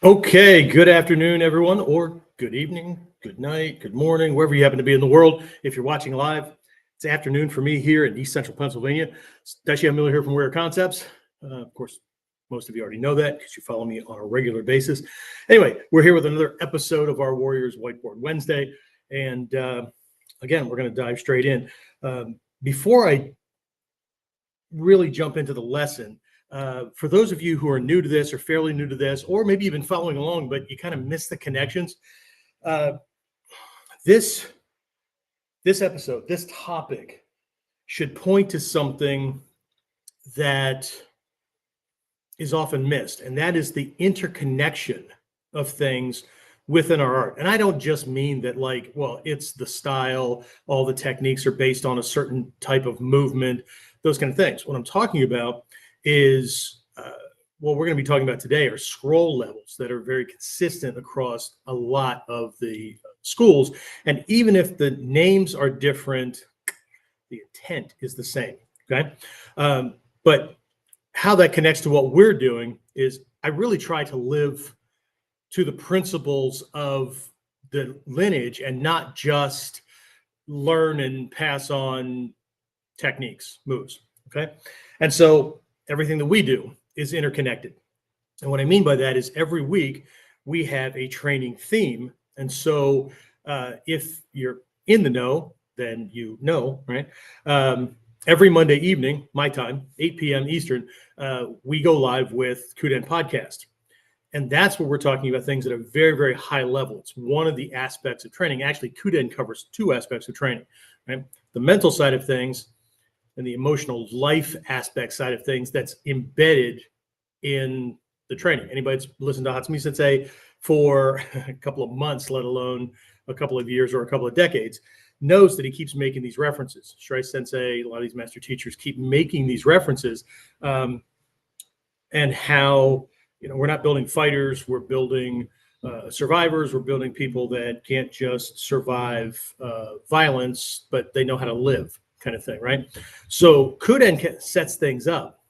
Okay, good afternoon, everyone, or good evening, good night, good morning, wherever you happen to be in the world. If you're watching live, it's afternoon for me here in East Central Pennsylvania. Dai-Shihan Miller here from Warrior Concepts. Of course, most of you already know that because you follow me on a regular basis. Anyway, we're here with another episode of our Warriors Whiteboard Wednesday. And again, we're going to dive straight in. Before I really jump into the lesson, for those of you who are new to this or fairly new to this, or maybe even following along, but you kind of miss the connections, this episode, this topic should point to something that is often missed, and that is the interconnection of things within our art. And I don't just mean that like, well, it's the style, all the techniques are based on a certain type of movement, those kind of things. What I'm talking about is what we're going to be talking about today are scroll levels that are very consistent across a lot of the schools. And even if the names are different, the intent is the same. Okay. But how that connects to what we're doing is I really try to live to the principles of the lineage and not just learn and pass on techniques, moves. Okay. And so everything that we do is interconnected. And what I mean by that is every week we have a training theme. And so if you're in the know, then you know, right? Every Monday evening, my time, 8 p.m. Eastern, we go live with Chuden podcast. And that's where we're talking about things at a very, very high level. It's one of the aspects of training. Actually, Chuden covers two aspects of training, right? The mental side of things and the emotional life aspect side of things that's embedded in the training. Anybody that's listened to Hatsumi Sensei for a couple of months, let alone a couple of years or a couple of decades, knows that he keeps making these references. Shirai Sensei, a lot of these master teachers keep making these references, and how, we're not building fighters, we're building survivors, we're building people that can't just survive violence, but they know how to live, kind of thing, right? So Chuden sets things up,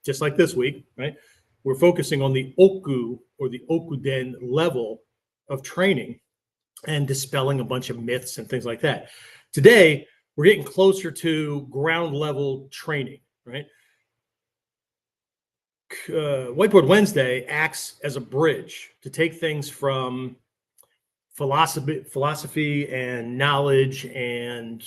just like this week, right? We're focusing on the Oku or the Okuden level of training and dispelling a bunch of myths and things like that. Today, we're getting closer to ground level training, right? Whiteboard Wednesday acts as a bridge to take things from philosophy and knowledge and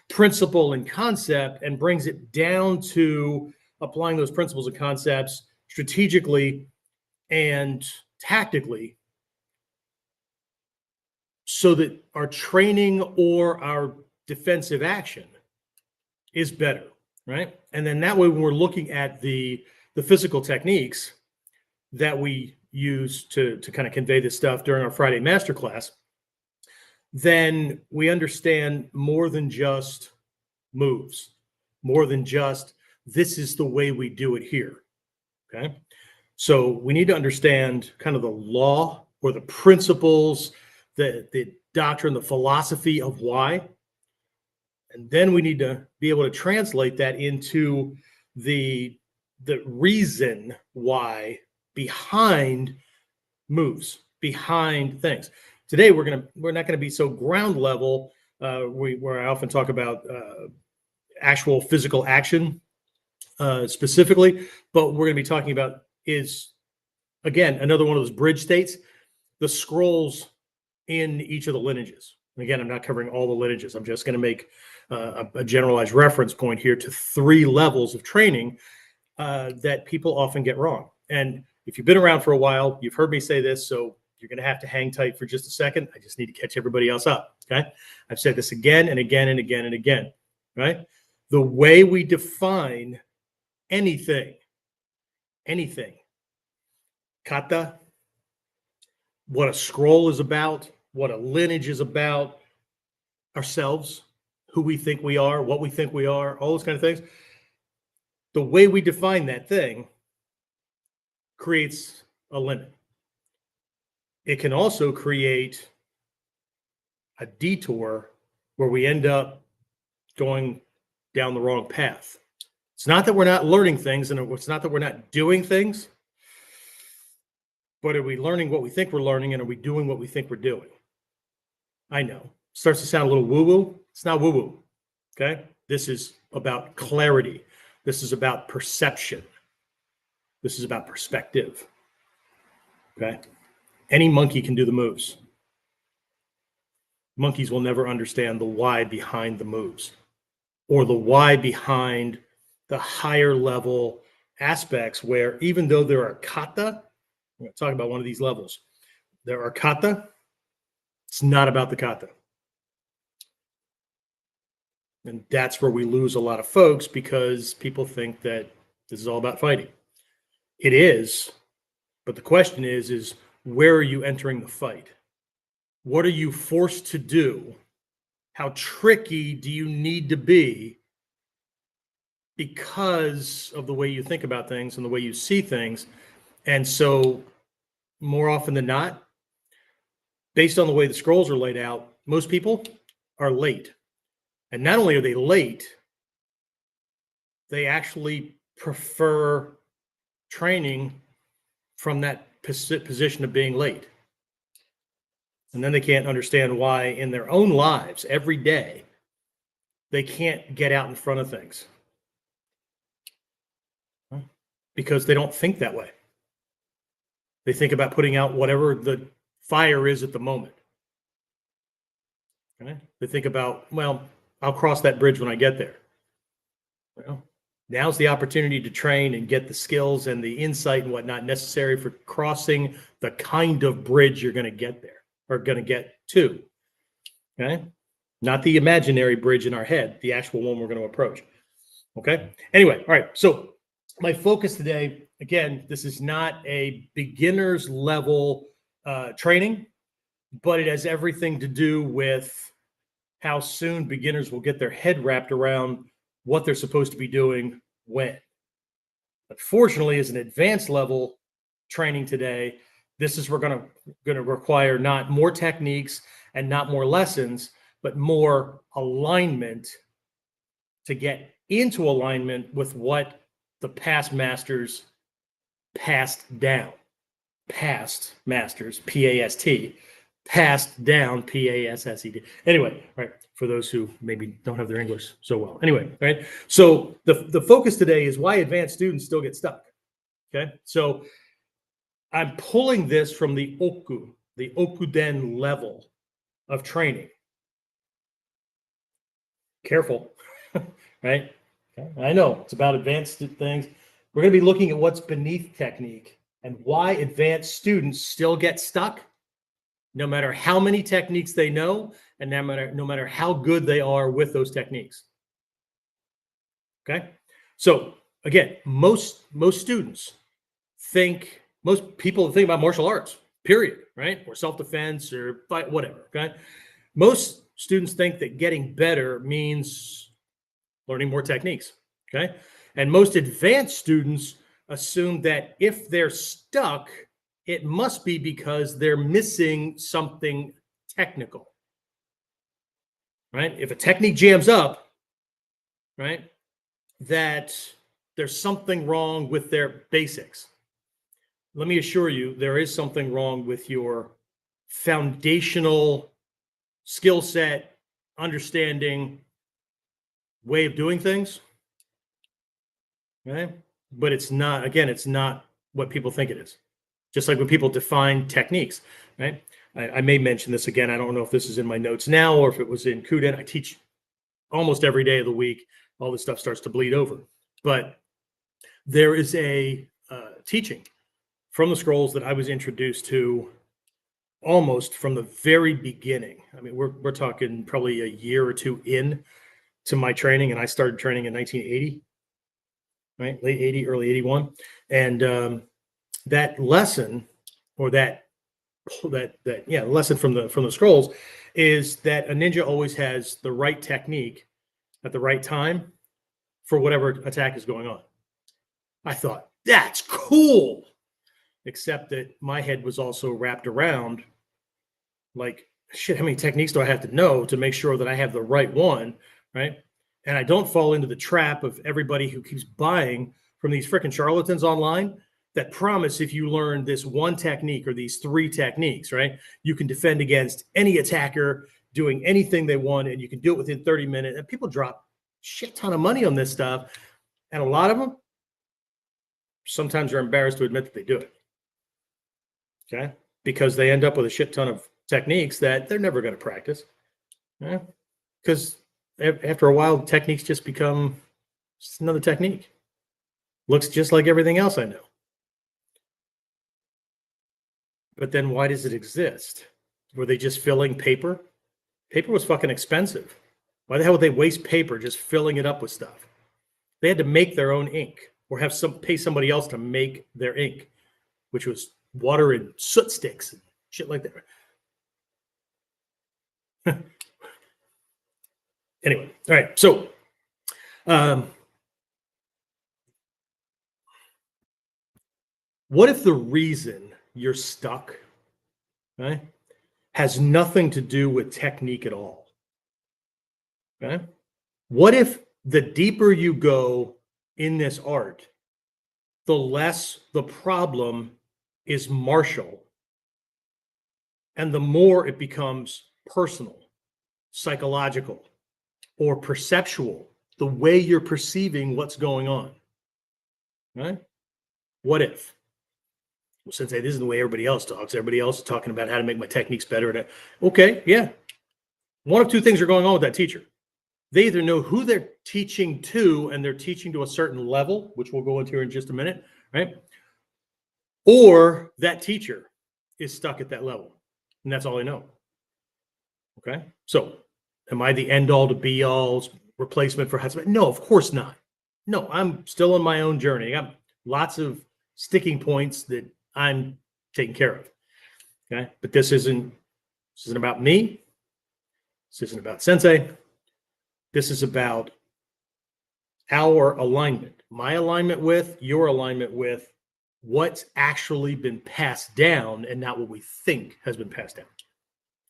principle and concept and brings it down to applying those principles and concepts strategically and tactically so that our training or our defensive action is better, right? And then that way, when we're looking at the physical techniques that we use to kind of convey this stuff during our Friday masterclass, then we understand more than just moves, more than just this is the way we do it here. Okay. So we need to understand kind of the law or the principles, the doctrine, the philosophy of why. And then we need to be able to translate that into the reason why behind moves, behind things. Today, we're not going to be so ground level, where I often talk about actual physical action specifically, but we're going to be talking about is, again, another one of those bridge states, the scrolls in each of the lineages. And again, I'm not covering all the lineages. I'm just going to make a generalized reference point here to 3 levels of training that people often get wrong. And if you've been around for a while, you've heard me say this, so you're going to have to hang tight for just a second. I just need to catch everybody else up, okay? I've said this again and again and again and again, right? The way we define anything, kata, what a scroll is about, what a lineage is about, ourselves, who we think we are, what we think we are, all those kind of things. The way we define that thing creates a limit. It can also create a detour where we end up going down the wrong path. It's not that we're not learning things, and it's not that we're not doing things, But are we learning what we think we're learning, and are we doing what we think we're doing? I know. Starts to sound a little woo-woo. It's not woo-woo. Okay? This is about clarity. This is about perception. This is about perspective. Okay? Any monkey can do the moves. Monkeys will never understand the why behind the moves, or the why behind the higher level aspects, where even though there are kata, I'm going to talk about one of these levels. There are kata. It's not about the kata. And that's where we lose a lot of folks, because people think that this is all about fighting. It is, but the question is where are you entering the fight? What are you forced to do? How tricky do you need to be because of the way you think about things and the way you see things? And so more often than not, based on the way the scrolls are laid out, most people are late. And not only are they late, they actually prefer training from that position of being late. And then they can't understand why in their own lives every day they can't get out in front of things, because they don't think that way. They think about putting out whatever the fire is at the moment. Okay? They think about, well, I'll cross that bridge when I get there. Well, now's the opportunity to train and get the skills and the insight and whatnot necessary for crossing the kind of bridge you're going to get there, or going to get to. Okay? Not the imaginary bridge in our head, the actual one we're going to approach. Okay? Anyway, all right. So my focus today, again, this is not a beginner's level training, but it has everything to do with how soon beginners will get their head wrapped around what they're supposed to be doing when. Unfortunately, as an advanced level training today, this is we're going to require not more techniques and not more lessons, but more alignment to get into alignment with what the past masters passed down. Past masters, P-A-S-T, passed down, P-A-S-S-E-D. Anyway, right, for those who maybe don't have their English so well. Anyway, right, so the focus today is why advanced students still get stuck. Okay, so I'm pulling this from the Okuden level of training. Careful, right? Okay. I know it's about advanced things. We're going to be looking at what's beneath technique and why advanced students still get stuck, no matter how many techniques they know and no matter how good they are with those techniques. Okay? So again, most students think, most people think about martial arts, period, right? Or self-defense or fight, whatever, okay? Most students think that getting better means learning more techniques, okay? And most advanced students assume that if they're stuck, it must be because they're missing something technical, right? If a technique jams up, right, that there's something wrong with their basics. Let me assure you, there is something wrong with your foundational skill set, understanding, way of doing things, right? But it's not, again, it's not what people think it is. Just like when people define techniques, right? I may mention this again. I don't know if this is in my notes now or if it was in Chuden. I teach almost every day of the week. All this stuff starts to bleed over. But there is a teaching from the scrolls that I was introduced to almost from the very beginning. I mean, we're talking probably a year or two in to my training, and I started training in 1980, right? Late 80, early 81. And that lesson, or that lesson from the scrolls, is that a ninja always has the right technique at the right time for whatever attack is going on. I thought, that's cool. Except that my head was also wrapped around, like, shit, how many techniques do I have to know to make sure that I have the right one, right? And I don't fall into the trap of everybody who keeps buying from these freaking charlatans online that promise if you learn this one technique or these 3 techniques, right, you can defend against any attacker doing anything they want, and you can do it within 30 minutes. And people drop shit ton of money on this stuff. And a lot of them sometimes are embarrassed to admit that they do it. Okay. Because they end up with a shit ton of techniques that they're never going to practice. Yeah. Because after a while, techniques just become just another technique. Looks just like everything else I know. But then why does it exist? Were they just filling paper? Paper was fucking expensive. Why the hell would they waste paper just filling it up with stuff? They had to make their own ink or have pay somebody else to make their ink, which was water and soot sticks and shit like that. Anyway, all right. So, what if the reason you're stuck, right, has nothing to do with technique at all? Okay. What if the deeper you go in this art, the less the problem is martial and the more it becomes personal, psychological, or perceptual, the way you're perceiving what's going on, right? What if? Well, Sensei, this is the way everybody else talks. Everybody else is talking about how to make my techniques better. Okay, yeah. One of 2 things are going on with that teacher. They either know who they're teaching to and they're teaching to a certain level, which we'll go into here in just a minute, right? Or that teacher is stuck at that level, and that's all they know. Okay, so am I the end all to be all replacement for husband? No, of course not. No, I'm still on my own journey. I got lots of sticking points that I'm taking care of. Okay, but this isn't about me. This isn't about Sensei. This is about our alignment, my alignment with, your alignment with what's actually been passed down and not what we think has been passed down.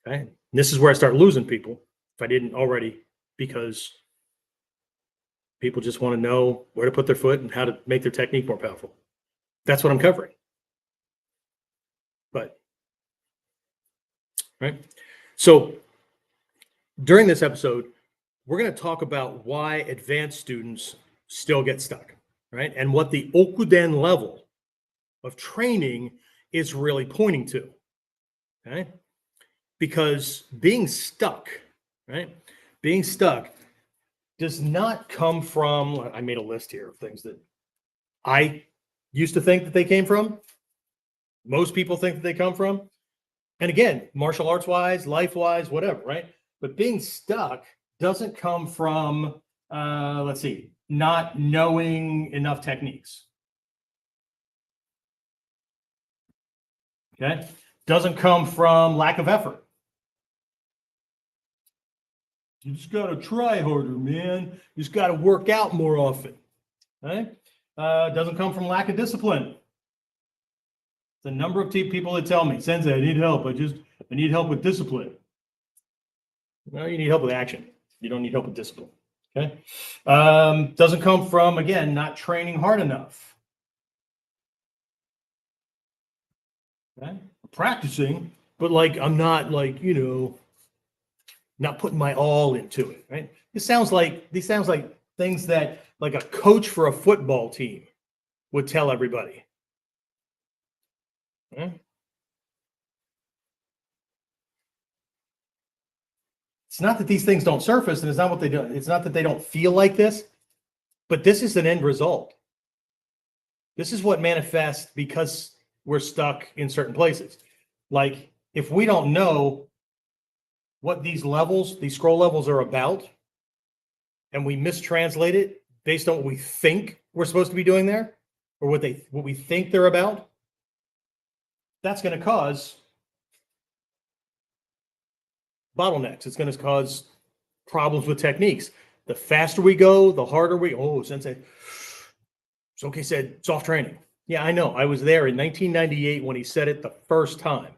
Okay. And this is where I start losing people, if I didn't already, because people just want to know where to put their foot and how to make their technique more powerful. That's what I'm covering. But, right. So during this episode, we're going to talk about why advanced students still get stuck, right? And what the Okuden level of training is really pointing to, okay? Because being stuck, right? Being stuck does not come from, I made a list here of things that I used to think that they came from. Most people think that they come from. And again, martial arts wise, life wise, whatever, right? But being stuck doesn't come from, let's see, not knowing enough techniques. Okay. Doesn't come from lack of effort. You just got to try harder, man. You just got to work out more often. Right? Doesn't come from lack of discipline. The number of people that tell me, Sensei, I need help. I need help with discipline. No, you need help with action. You don't need help with discipline. Okay. Doesn't come from, again, not training hard enough. Okay. Practicing, but like I'm not like, not putting my all into it. Right. These sounds like things that like a coach for a football team would tell everybody. Okay. It's not that these things don't surface, and it's not what they do. It's not that they don't feel like this, but this is an end result. This is what manifests because we're stuck in certain places. Like if we don't know what these scroll levels are about, and we mistranslate it based on what we think we're supposed to be doing there, or what we think they're about, that's going to cause bottlenecks. It's going to cause problems with techniques. The faster we go, the harder Sensei, Soke said soft training. Yeah, I know. I was there in 1998 when he said it the first time.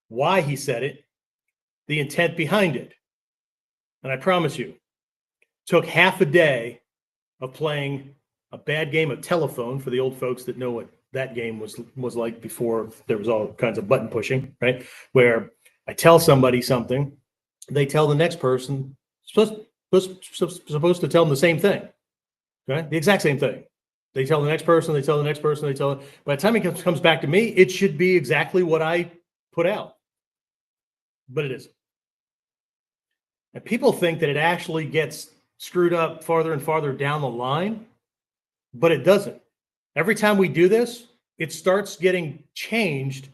Why he said it, the intent behind it. And I promise you, took half a day of playing a bad game of telephone, for the old folks that know what that game was like before there was all kinds of button pushing, right? Where I tell somebody something, they tell the next person, supposed to tell them the same thing, right? The exact same thing. They tell the next person, they tell the next person, they tell. By the time it comes back to me, it should be exactly what I put out, but it isn't. And people think that it actually gets screwed up farther and farther down the line, but it doesn't. Every time we do this, it starts getting changed.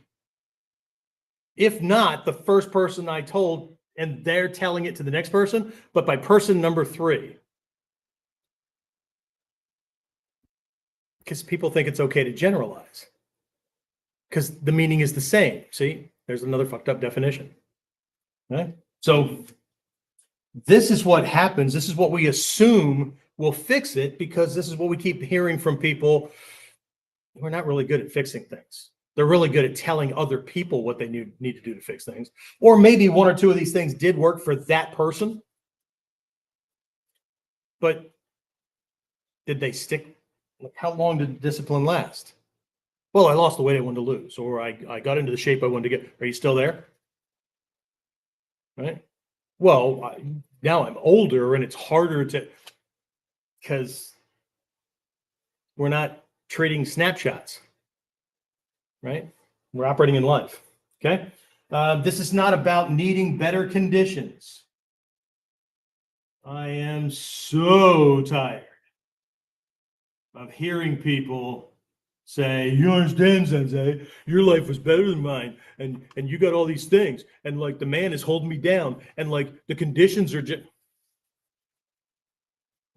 If not the first person I told, and they're telling it to the next person, but by person number 3. Because people think it's okay to generalize. Because the meaning is the same. See, there's another fucked up definition. Right? So this is what happens. This is what we assume will fix it, because this is what we keep hearing from people. We're not really good at fixing things. They're really good at telling other people what they need to do to fix things. Or maybe 1 or 2 of these things did work for that person. But did they stick? Like, how long did discipline last? Well, I lost the weight I wanted to lose, or I got into the shape I wanted to get. Are you still there? Right? Well, now I'm older and it's harder to, because we're not trading snapshots, right? We're operating in life, okay? This is not about needing better conditions. I am so tired of hearing people say, you understand, Sensei, your life was better than mine, and you got all these things, and like the man is holding me down, and like the conditions are just.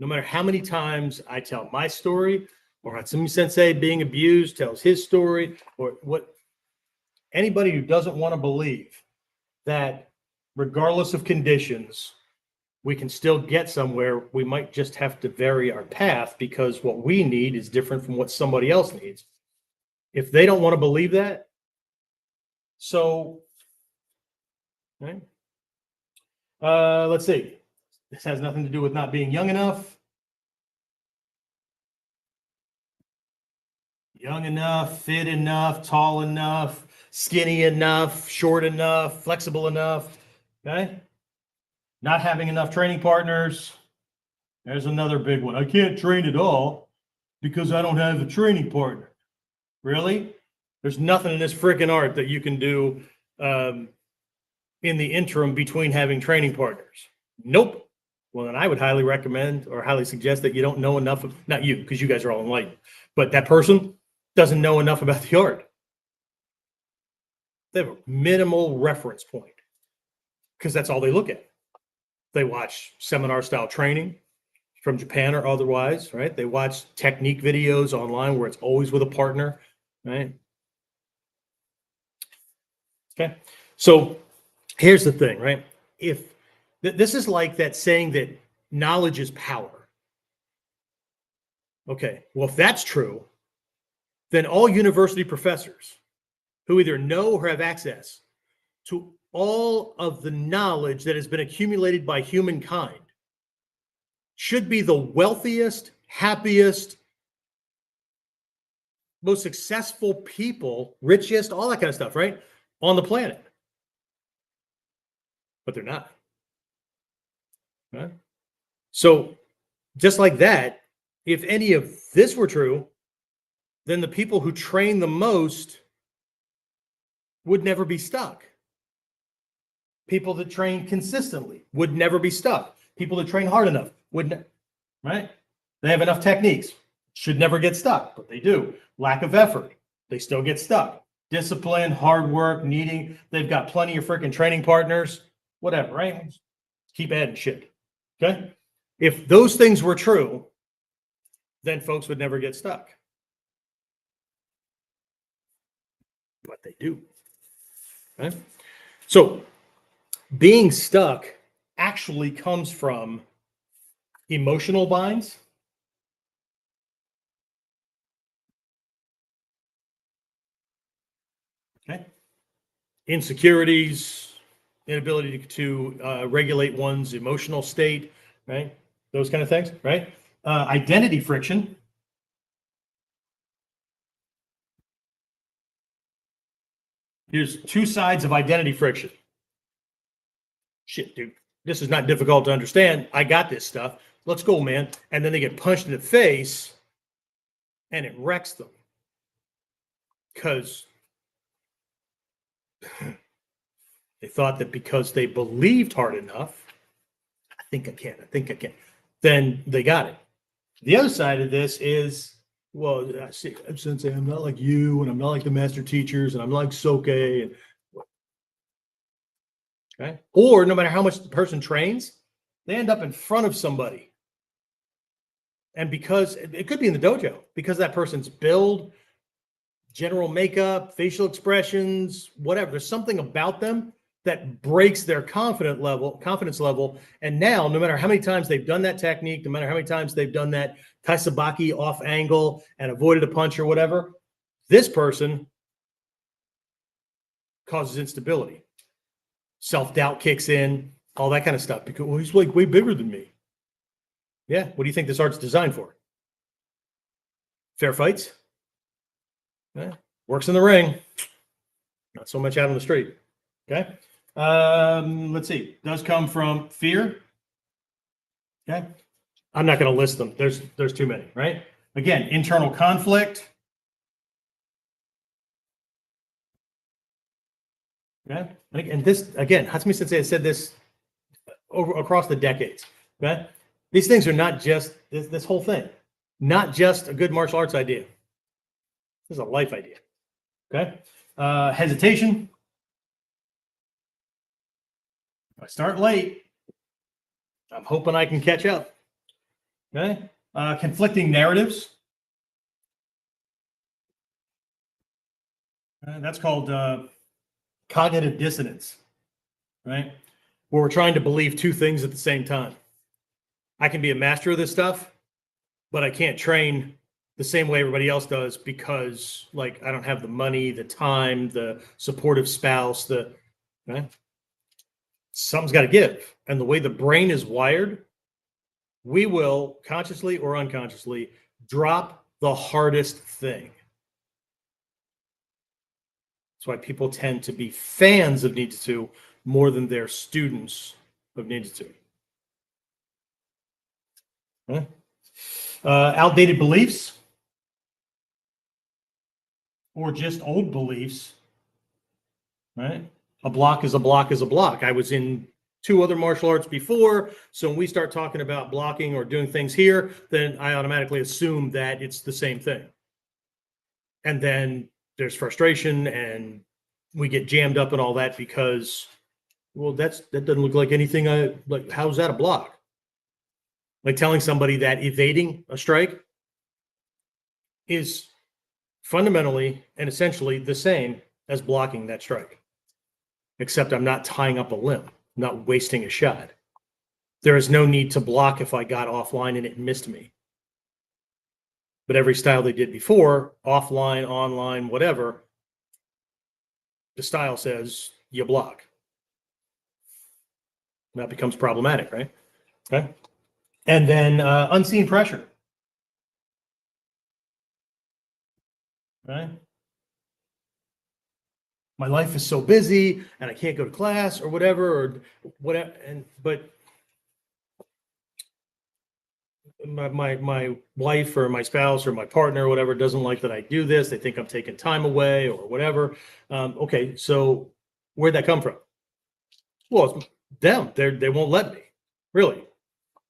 No matter how many times I tell my story, or Hatsumi Sensei being abused tells his story, or what, anybody who doesn't want to believe that regardless of conditions, we can still get somewhere, we might just have to vary our path, because what we need is different from what somebody else needs. If they don't want to believe that, so, right? Let's see. This has nothing to do with not being young enough. Young enough, fit enough, tall enough, skinny enough, short enough, flexible enough, okay? Not having enough training partners. There's another big one. I can't train at all because I don't have a training partner. Really? There's nothing in this freaking art that you can do in the interim between having training partners. Nope. Well, then I would highly recommend or highly suggest that you don't know enough of, not you, because you guys are all enlightened, but that person doesn't know enough about the art. They have a minimal reference point, because that's all they look at. They watch seminar style training from Japan or otherwise, right? They watch technique videos online where it's always with a partner, right? Okay. So here's the thing, right? If this is like that saying that knowledge is power. Okay. Well, if that's true, then all university professors who either know or have access to all of the knowledge that has been accumulated by humankind should be the wealthiest, happiest, most successful people, richest, all that kind of stuff, right? On the planet. But they're not. Right? So just like that, if any of this were true, then the people who train the most would never be stuck. People that train consistently would never be stuck. People that train hard enough wouldn't, right? They have enough techniques, should never get stuck, but they do. Lack of effort, they still get stuck. Discipline, hard work, they've got plenty of freaking training partners, whatever, right? Keep adding shit, okay? If those things were true, then folks would never get stuck. But they do, right? So being stuck actually comes from emotional binds. Okay. Insecurities, inability to regulate one's emotional state, right? Those kind of things, right? Identity friction. Here's two sides of identity friction. Shit, dude, this is not difficult to understand. I got this stuff. Let's go, man. And then they get punched in the face and it wrecks them. Because they thought that because they believed hard enough, I think I can, then they got it. The other side of this is, well, I see, Sensei, I'm not like you, and I'm not like the master teachers, and I'm like Soke. And, okay. Or no matter how much the person trains, they end up in front of somebody. And because it could be in the dojo, because that person's build, general makeup, facial expressions, whatever, there's something about them that breaks their confidence level. And now, no matter how many times they've done that technique, no matter how many times they've done that taisabaki off angle and avoided a punch or whatever, this person causes instability. Self-doubt kicks in, all that kind of stuff. Because, well, he's like way bigger than me. Yeah, what do you think this art's designed for? Fair fights? Yeah. Works in the ring. Not so much out on the street. Okay. Let's see. Does come from fear. Okay. I'm not going to list them. There's too many, right? Again, internal conflict. Okay. And this, again, Hatsumi Sensei has said this across the decades. Okay. These things are not just this whole thing, not just a good martial arts idea. This is a life idea. Okay. Hesitation. If I start late, I'm hoping I can catch up. Okay. Conflicting narratives. That's called cognitive dissonance, right? Where we're trying to believe two things at the same time. I can be a master of this stuff, but I can't train the same way everybody else does because, like, I don't have the money, the time, the supportive spouse, right? Something's got to give. And the way the brain is wired, we will consciously or unconsciously drop the hardest thing. That's why people tend to be fans of Ninjutsu more than they're students of Ninjutsu. Okay. Outdated beliefs or just old beliefs, right? A block is a block is a block. I was in 2 other martial arts before, so when we start talking about blocking or doing things here, then I automatically assume that it's the same thing. And then there's frustration and we get jammed up and all that because, well, that doesn't look like anything like. How's that a block? Like telling somebody that evading a strike is fundamentally and essentially the same as blocking that strike, except I'm not tying up a limb, not wasting a shot. There is no need to block if I got offline and it missed me. But every style they did before, offline, online, whatever, the style says you block. That becomes problematic, right? Okay. And then unseen pressure. Right? My life is so busy and I can't go to class or whatever, but my wife or my spouse or my partner or whatever doesn't like that I do this. They think I'm taking time away or whatever. Okay, so where'd that come from? Well, it's them. They won't let me. Really.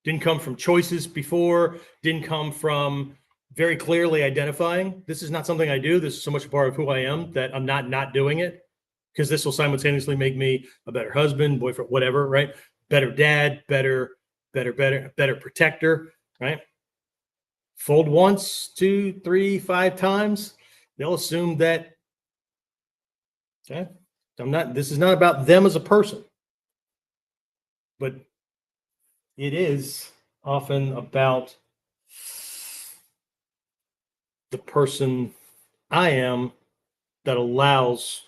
Didn't come from choices before. Didn't come from very clearly identifying, this is not something I do. This is so much a part of who I am that I'm not doing it, because this will simultaneously make me a better husband, boyfriend, whatever, right? Better dad, better protector, right? Fold once, 2, 3, 5 times. They'll assume that, okay, this is not about them as a person, but it is often about the person I am that allows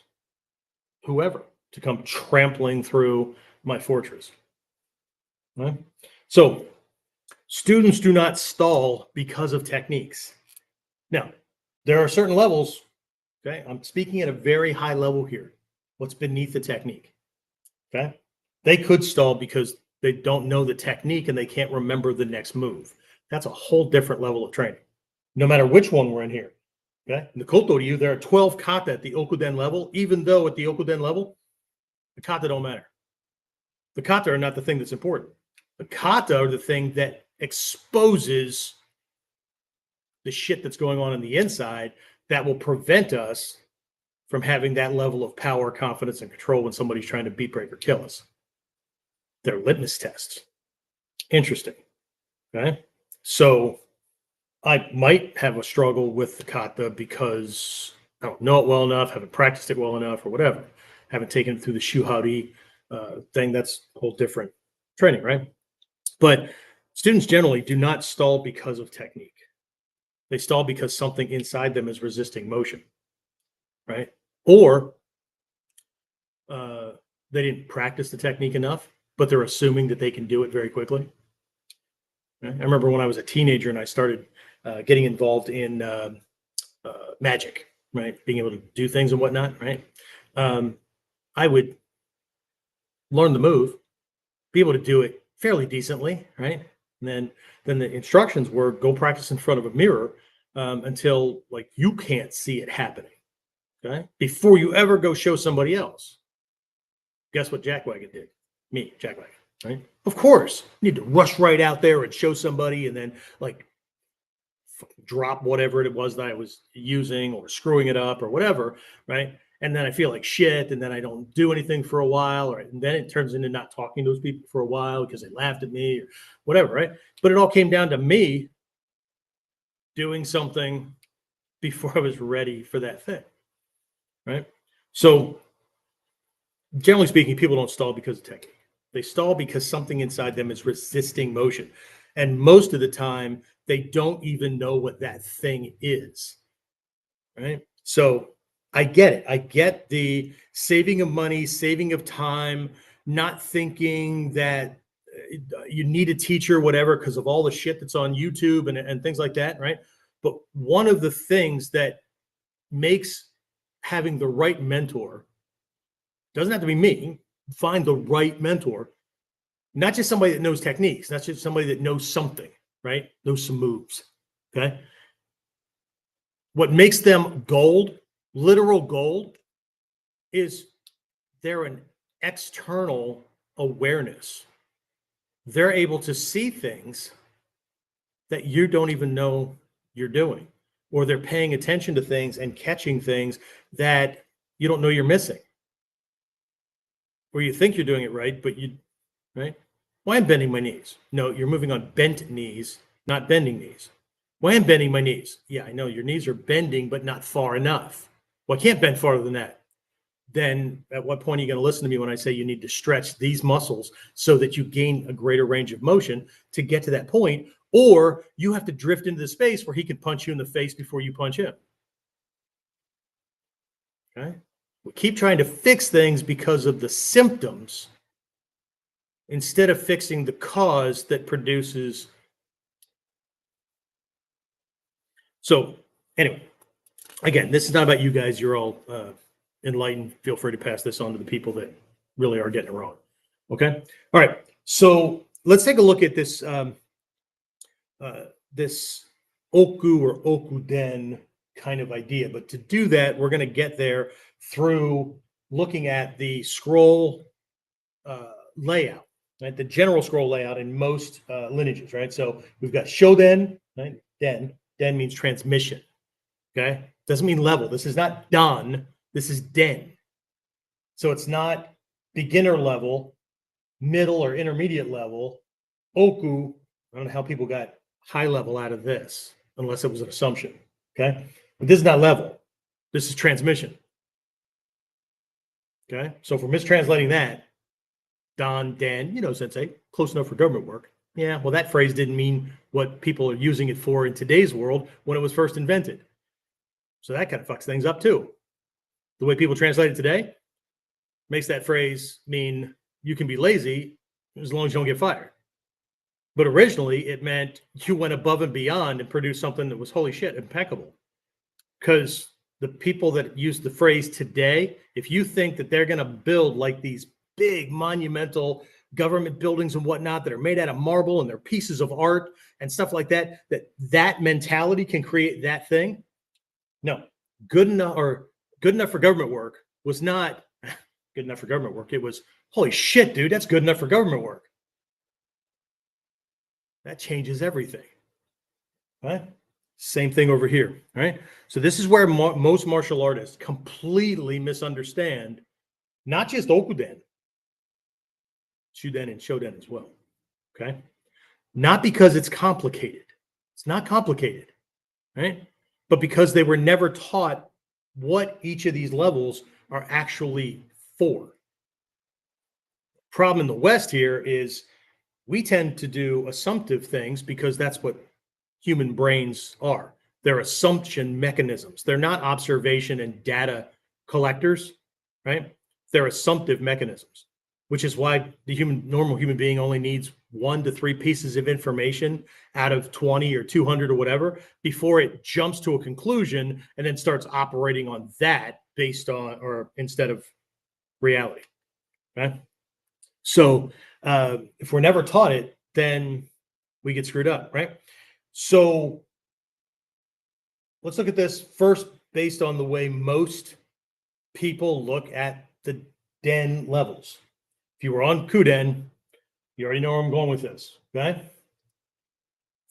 whoever to come trampling through my fortress. Right? So students do not stall because of techniques. Now, there are certain levels, okay? I'm speaking at a very high level here. what's beneath the technique. Okay. They could stall because they don't know the technique and they can't remember the next move. That's a whole different level of training, no matter which one we're in here. Okay. And the Koto Ryu, there are 12 kata at the Okuden level, even though at the Okuden level, the kata don't matter. The kata are not the thing that's important. The kata are the thing that exposes the shit that's going on the inside that will prevent us from having that level of power, confidence, and control when somebody's trying to beat, break, or kill us. They're litmus tests. Interesting. Okay. So I might have a struggle with the kata because I don't know it well enough, haven't practiced it well enough, or whatever. Haven't taken it through the shuhari thing. That's a whole different training, right? But students generally do not stall because of technique. They stall because something inside them is resisting motion, right? Or they didn't practice the technique enough, but they're assuming that they can do it very quickly. Right? I remember when I was a teenager and I started getting involved in magic, right? Being able to do things and whatnot, right? I would learn the move, be able to do it fairly decently, right? And then the instructions were go practice in front of a mirror until like you can't see it happening, okay? Before you ever go show somebody else. Guess what Jackwagon did? Me, Jackwagon, right? Of course, you need to rush right out there and show somebody and then like drop whatever it was that I was using or screwing it up or whatever, right? And then I feel like shit, and then I don't do anything for a while, or and then it turns into not talking to those people for a while because they laughed at me or whatever, right? But it all came down to me doing something before I was ready for that thing, right? So generally speaking, people don't stall because of technique. They stall because something inside them is resisting motion. And most of the time, they don't even know what that thing is, right? So I get it. I get the saving of money, saving of time, not thinking that you need a teacher, whatever, because of all the shit that's on YouTube and things like that, right? But one of the things that makes having the right mentor, doesn't have to be me, find the right mentor, not just somebody that knows techniques, not just somebody that knows something, right? Knows some moves, okay? What makes them gold, literal gold, is they're an external awareness. They're able to see things that you don't even know you're doing, or they're paying attention to things and catching things that you don't know you're missing, or you think you're doing it right, but you, right? Why I'm bending my knees? No, you're moving on bent knees, not bending knees. Why I'm bending my knees? Yeah, I know your knees are bending, but not far enough. Well, I can't bend farther than that. Then at what point are you going to listen to me when I say you need to stretch these muscles so that you gain a greater range of motion to get to that point? Or you have to drift into the space where he can punch you in the face before you punch him. Okay? We keep trying to fix things because of the symptoms instead of fixing the cause that produces. So anyway, again, this is not about you guys. You're all enlightened. Feel free to pass this on to the people that really are getting it wrong. Okay. All right. So let's take a look at this this oku or okuden kind of idea. But to do that, we're going to get there through looking at the scroll layout, right? The general scroll layout in most lineages, right? So we've got Shoden, right? Den means transmission. Okay. Doesn't mean level. This is not Dan. This is Den. So it's not beginner level, middle or intermediate level. Oku, I don't know how people got high level out of this, unless it was an assumption. Okay. But this is not level. This is transmission. Okay. So if we're mistranslating that, Dan, Den, sensei, close enough for government work. Yeah. Well, that phrase didn't mean what people are using it for in today's world when it was first invented. So that kind of fucks things up too. The way people translate it today makes that phrase mean you can be lazy as long as you don't get fired. But originally it meant you went above and beyond and produced something that was holy shit, impeccable. Because the people that use the phrase today, if you think that they're going to build like these big monumental government buildings and whatnot that are made out of marble and they're pieces of art and stuff like that, that mentality can create that thing. No, good enough for government work was not good enough for government work. It was, holy shit, dude, that's good enough for government work. That changes everything. Right? Same thing over here. Right? So this is where most martial artists completely misunderstand not just Okuden, Chuden and Shoden as well. Okay? Not because it's complicated. It's not complicated. Right? But because they were never taught what each of these levels are actually for. Problem in the West here is we tend to do assumptive things because that's what human brains are. They're assumption mechanisms. They're not observation and data collectors, right? They're assumptive mechanisms, which is why the normal human being only needs 1 to 3 pieces of information out of 20 or 200 or whatever before it jumps to a conclusion and then starts operating on that based on or instead of reality. Okay? So if we're never taught it, then we get screwed up, right? So let's look at this first based on the way most people look at the Den levels. If you were on Chuden, you already know where I'm going with this, okay?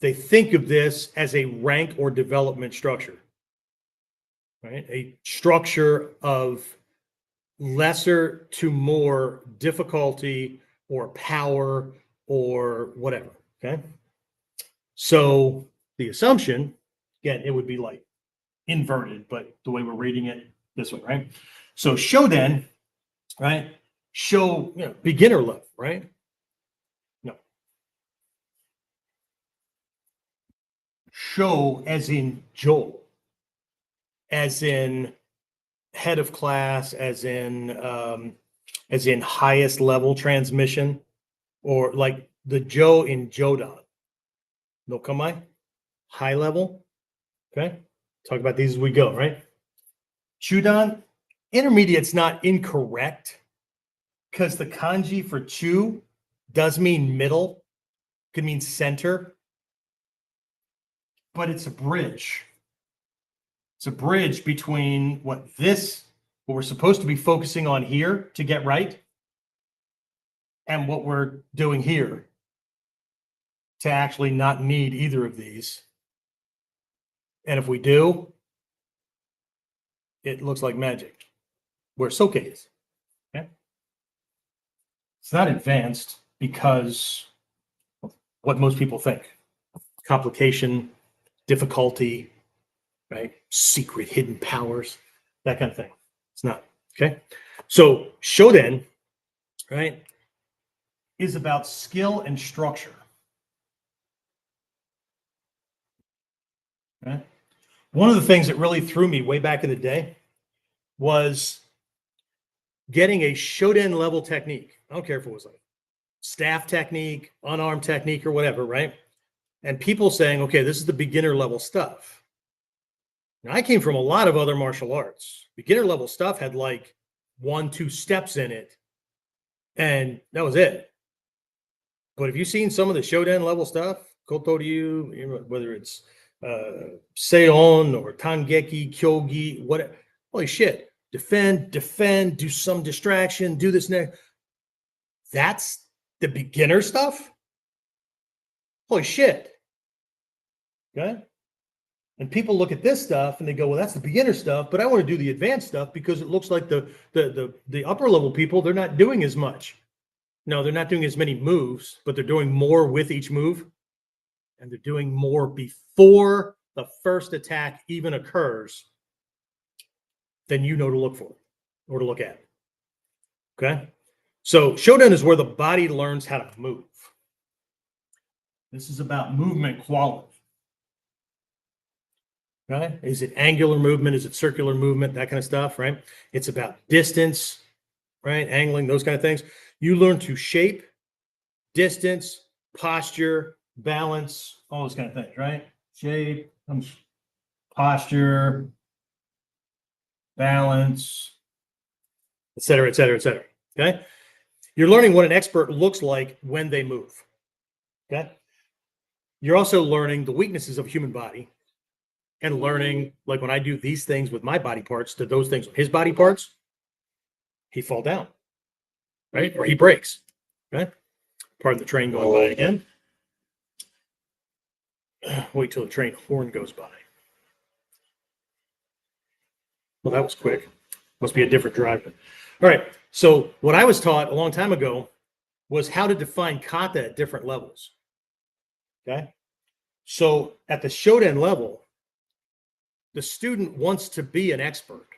They think of this as a rank or development structure, right? A structure of lesser to more difficulty or power or whatever, okay? So the assumption, again, it would be like inverted, but the way we're reading it this way, right? So Shoden, right? Show, beginner level, right? No. Show as in Joel, as in head of class, as in highest level transmission, or like the Joe in Jodan. No kamai, high level. Okay. Talk about these as we go, right? Chudan, intermediate's not incorrect because the kanji for chu does mean middle, could mean center, but it's a bridge. It's a bridge between what we're supposed to be focusing on here to get right and what we're doing here to actually not need either of these. And if we do, it looks like magic, where Soke is. Okay? It's not advanced because what most people think. Complication, difficulty, right? Secret hidden powers, that kind of thing. It's not. Okay? So Shoden, right, is about skill and structure. Okay? One of the things that really threw me way back in the day was getting a Shoden level technique. I don't care if it was like staff technique, unarmed technique, or whatever, right? And people saying, okay, this is the beginner level stuff. Now, I came from a lot of other martial arts. Beginner level stuff had like 1-2 steps in it, and that was it. But have you seen some of the Shoden level stuff? Kotoryu, whether it's Seon or Tangeki, Kyogi, whatever. Holy shit. Defend, do some distraction, do this next. That's the beginner stuff? Holy shit. Okay? And people look at this stuff and they go, well, that's the beginner stuff, but I want to do the advanced stuff because it looks like the upper level people, they're not doing as much. No, they're not doing as many moves, but they're doing more with each move. And they're doing more before the first attack even occurs than you know to look for or to look at. Okay? So Shoden is where the body learns how to move. This is about movement quality. Right? Is it angular movement? Is it circular movement? That kind of stuff, right? It's about distance, right? Angling, those kind of things. You learn to shape, distance, posture, balance, all those kind of things, right? Shape, posture, balance, et cetera, et cetera, et cetera. Okay. You're learning what an expert looks like when they move. Okay. You're also learning the weaknesses of a human body and learning, like when I do these things with my body parts to those things with his body parts, he fall down, right? Or he breaks, right? Pardon the train going by again. Wait till the train horn goes by. Well, that was quick. Must be a different driver. All right. So what I was taught a long time ago was how to define kata at different levels. Okay. So at the Shoden level, the student wants to be an expert.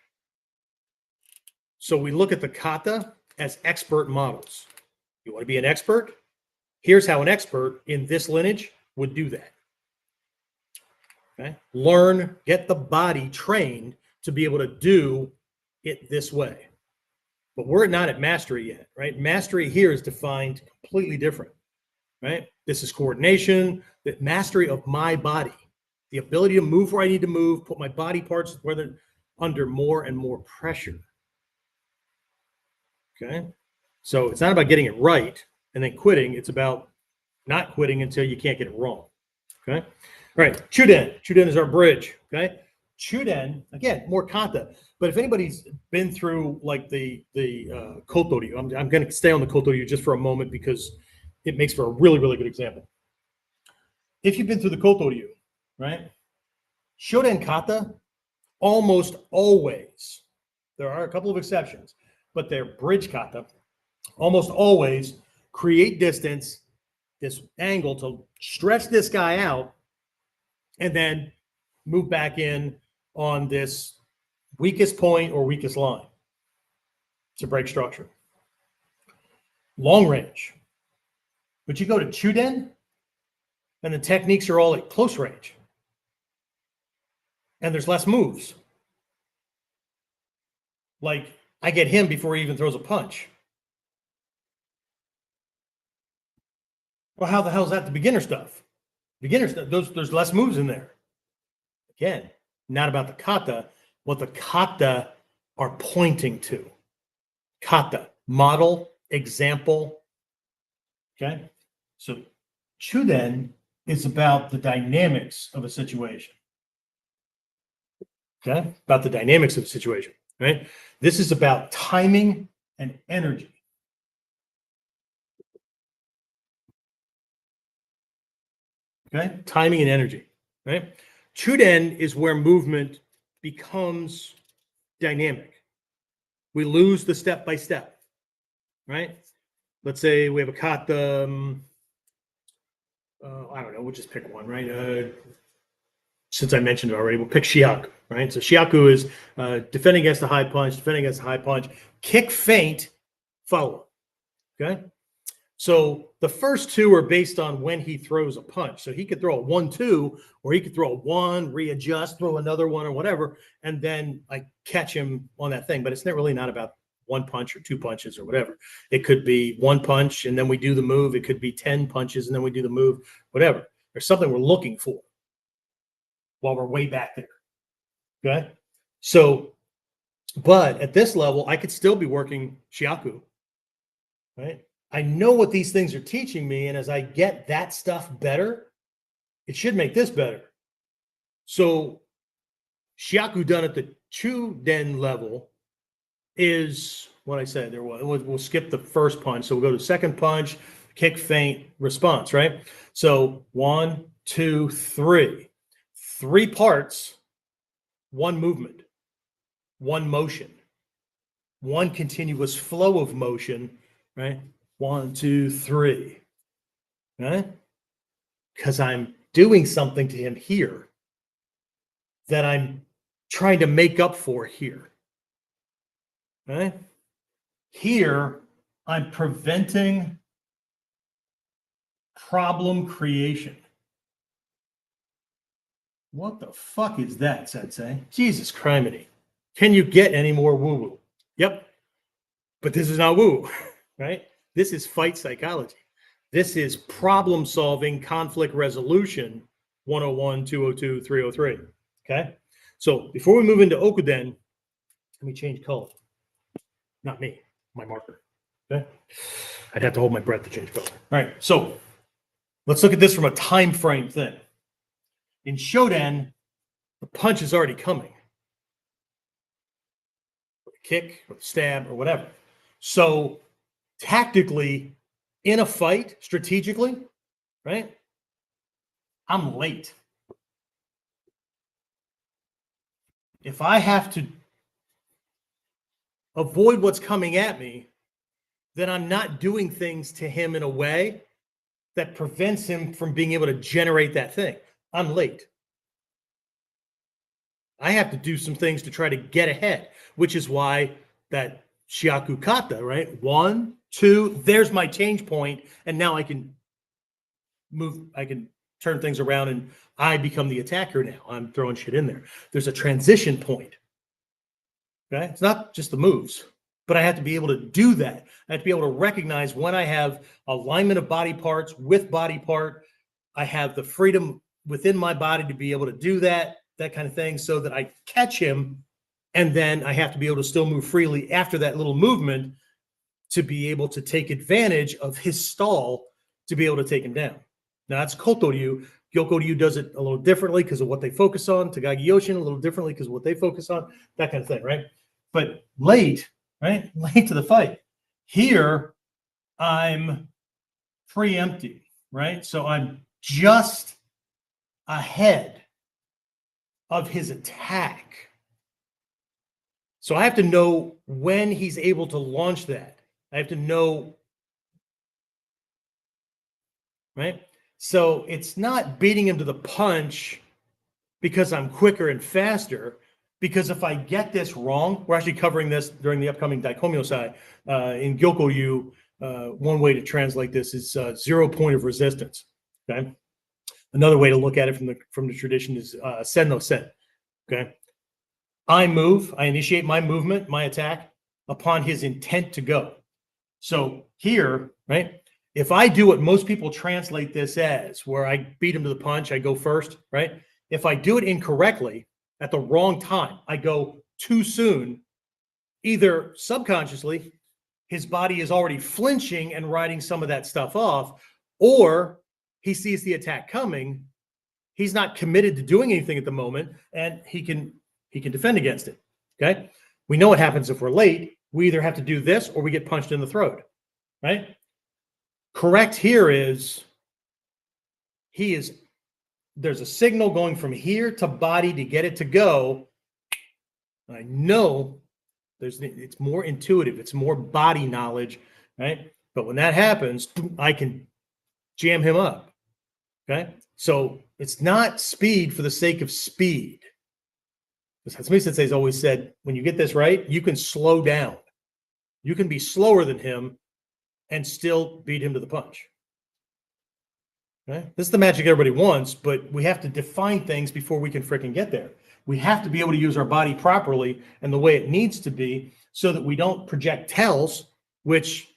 So we look at the kata as expert models. You want to be an expert? Here's how an expert in this lineage would do that. Okay. Learn, get the body trained to be able to do it this way. But we're not at mastery yet, right? Mastery here is defined completely different, right? This is coordination, the mastery of my body, the ability to move where I need to move, put my body parts where they're under more and more pressure. Okay. So it's not about getting it right and then quitting. It's about not quitting until you can't get it wrong. Okay. All right. Chuden. Chuden is our bridge. Okay. Chuden, again, more kata. But if anybody's been through like the kotoryu, I'm going to stay on the kotoryu just for a moment because it makes for a really, really good example. If you've been through the kotoryu, right? Shoden kata, almost always, there are a couple of exceptions, but they're bridge kata, almost always create distance, this angle to stretch this guy out, and then move back in on this weakest point or weakest line to break structure. Long range. But you go to Chuden, and the techniques are all at close range. And there's less moves. Like, I get him before he even throws a punch. Well, how the hell is that the beginner stuff? Beginner stuff, there's less moves in there. Again, not about the kata, what the kata are pointing to. Kata, model, example. Okay? So Chuden is about the dynamics of a situation. Okay? About the dynamics of the situation, right? This is about timing and energy. Okay? Timing and energy, right? Chuden is where movement becomes dynamic. We lose the step by step, right? Let's say we have a kata, I don't know, we'll just pick one, right? Since I mentioned it already, we'll pick shiaku, right? So shiaku is defending against the high punch, defending against the high punch, kick, feint, follow, okay? So the first two are based on when he throws a punch. So he could throw a 1-2, or he could throw a 1, readjust, throw another one or whatever, and then I catch him on that thing. But it's not really not about one punch or two punches or whatever. It could be one punch and then we do the move. It could be 10 punches and then we do the move, whatever. There's something we're looking for while we're way back there. Okay. So, but at this level, I could still be working shiaku, right? I know what these things are teaching me. And as I get that stuff better, it should make this better. So shiaku done at the Chuden level is what I said. We'll skip the first punch. So we'll go to second punch, kick, feint, response, right? So 1, 2, 3. 3 parts, 1 movement, 1 motion, 1 continuous flow of motion, right? 1, 2, 3, right? Because I'm doing something to him here that I'm trying to make up for here, right? Here, I'm preventing problem creation. What the fuck is that, Sensei? Jesus criminy. Can you get any more woo-woo? Yep. But this is not woo, right? This is fight psychology. This is problem solving, conflict resolution, 101, 202, 303. Okay? So before we move into Okuden, Let me change color. Not me, my marker. Okay. I'd have to hold my breath to change color. All right. So let's look at this from a time frame thing. In Shoden, the punch is already coming. Or the kick, or the stab, or whatever. So tactically, in a fight, strategically, right? I'm late. If I have to avoid what's coming at me, then I'm not doing things to him in a way that prevents him from being able to generate that thing. I'm late. I have to do some things to try to get ahead, which is why that shiaku kata, right? 1, 2, there's my change point, and now I can move, I can turn things around, and I become the attacker now. I'm throwing shit in there. There's a transition point. Okay? It's not just the moves, but I have to be able to do that. I have to be able to recognize when I have alignment of body parts with body part. I have the freedom within my body to be able to do that kind of thing, so that I catch him, and then I have to be able to still move freely after that little movement to be able to take advantage of his stall to be able to take him down. Now that's Kotoryu. Gyokoryu does it a little differently because of what they focus on. Tagagi Yoshin a little differently because of what they focus on. That kind of thing, right? But late, right? Late to the fight. Here, I'm preempting, right? So I'm just ahead of his attack. So I have to know when he's able to launch that. I have to know, right? So it's not beating him to the punch because I'm quicker and faster, because if I get this wrong, we're actually covering this during the upcoming Daikomyosai. In Gyokoryu, one way to translate this is 0 point of resistance, okay? Another way to look at it from the tradition is sen no sen, okay? I move, I initiate my movement, my attack, upon his intent to go. So here, right, if I do what most people translate this as, where I beat him to the punch, I go first, right? If I do it incorrectly, at the wrong time, I go too soon, either subconsciously, his body is already flinching and riding some of that stuff off, or he sees the attack coming, he's not committed to doing anything at the moment, and he can defend against it, okay? We know what happens if we're late. We either have to do this or we get punched in the throat, right? Correct here is there's a signal going from here to body to get it to go. I know it's more intuitive. It's more body knowledge, right? But when that happens, I can jam him up, okay? So it's not speed for the sake of speed. Hatsumi Sensei has always said, when you get this right, you can slow down. You can be slower than him and still beat him to the punch. Okay? This is the magic everybody wants, but we have to define things before we can freaking get there. We have to be able to use our body properly and the way it needs to be, so that we don't project tells, which,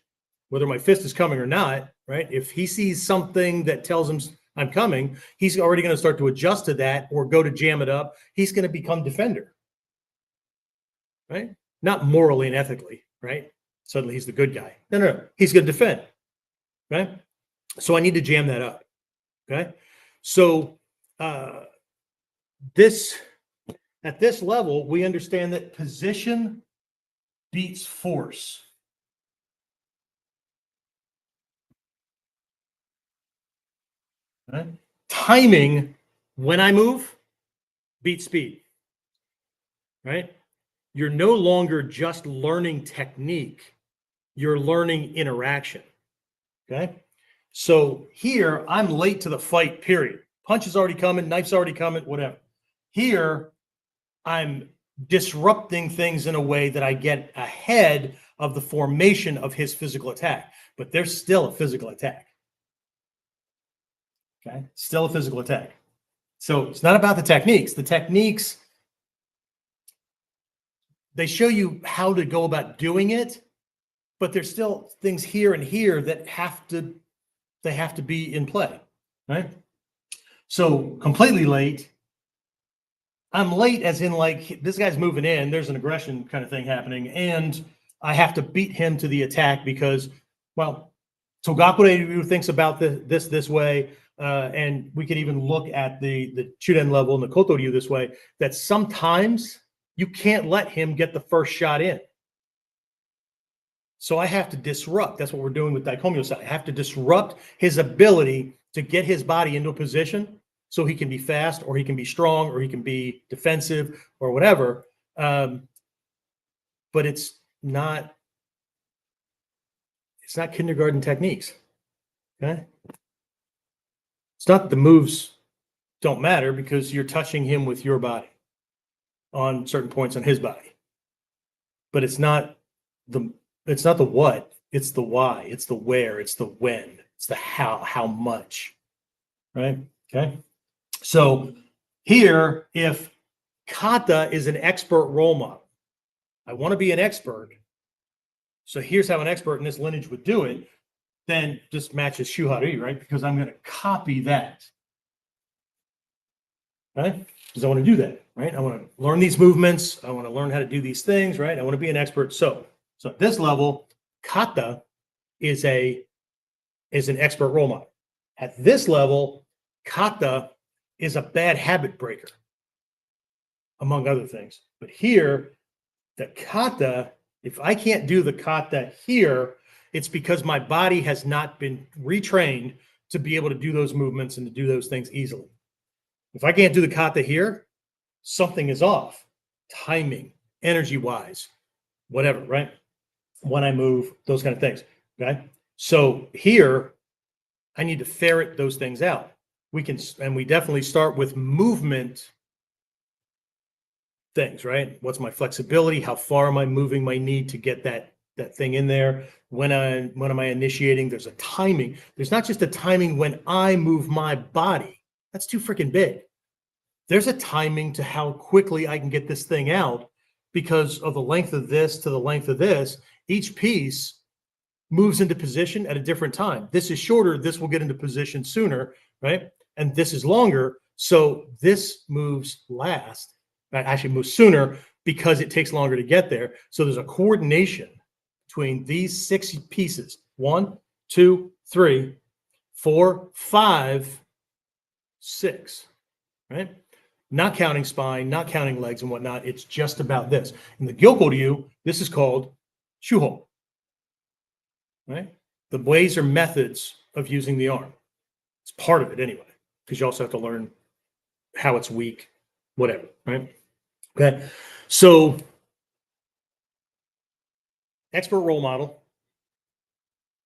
whether my fist is coming or not, right? If he sees something that tells him I'm coming, he's already going to start to adjust to that or go to jam it up. He's going to become defender, right? Not morally and ethically, right? Suddenly he's the good guy. No. He's going to defend, right? So I need to jam that up, okay? So at this level, we understand that position beats force. Right? Timing, when I move, beats speed, right? You're no longer just learning technique. You're learning interaction, okay? So here, I'm late to the fight, period. Punch is already coming, knife's already coming, whatever. Here, I'm disrupting things in a way that I get ahead of the formation of his physical attack. But there's still a physical attack. Okay, still a physical attack. So it's not about the techniques. The techniques, they show you how to go about doing it, but there's still things here and here that have to be in play, right? So completely late, I'm late as in like this guy's moving in, there's an aggression kind of thing happening, and I have to beat him to the attack because, well, Togakure thinks about this way, and we could even look at the Chuden level and the Kotoryu this way, that sometimes you can't let him get the first shot in. So I have to disrupt. That's what we're doing with Daikomyo. I have to disrupt his ability to get his body into a position so he can be fast, or he can be strong, or he can be defensive, or whatever. But it's not kindergarten techniques. Okay. It's not that the moves don't matter, because you're touching him with your body on certain points on his body. But it's not the what, it's the why, it's the where, it's the when, it's the how much. Right? Okay. So here, if kata is an expert role model, I want to be an expert. So here's how an expert in this lineage would do it. Then just matches shuhari, right? Because I'm going to copy that. Right? Because I want to do that, right? I want to learn these movements. I want to learn how to do these things, right? I want to be an expert. So at this level, kata is an expert role model. At this level, kata is a bad habit breaker, among other things. But here, the kata, if I can't do the kata here, it's because my body has not been retrained to be able to do those movements and to do those things easily. If I can't do the kata here, something is off. Timing, energy-wise, whatever, right? When I move, those kind of things, okay? So here, I need to ferret those things out. We definitely start with movement things, right? What's my flexibility? How far am I moving my knee to get that thing in there? When am I initiating? There's a timing. There's not just a timing when I move my body. That's too freaking big. There's a timing to how quickly I can get this thing out because of the length of this to the length of this. Each piece moves into position at a different time. This is shorter. This will get into position sooner, right? And this is longer. So this moves last. Actually moves sooner because it takes longer to get there. So there's a coordination between these 6 pieces. 1, 2, 3, 4, 5, 6, right? Not counting spine, not counting legs and whatnot. It's just about this. In the Gyokoryu, this is called shuho, right? The ways or methods of using the arm. It's part of it anyway, because you also have to learn how it's weak, whatever, right? Okay, so expert role model.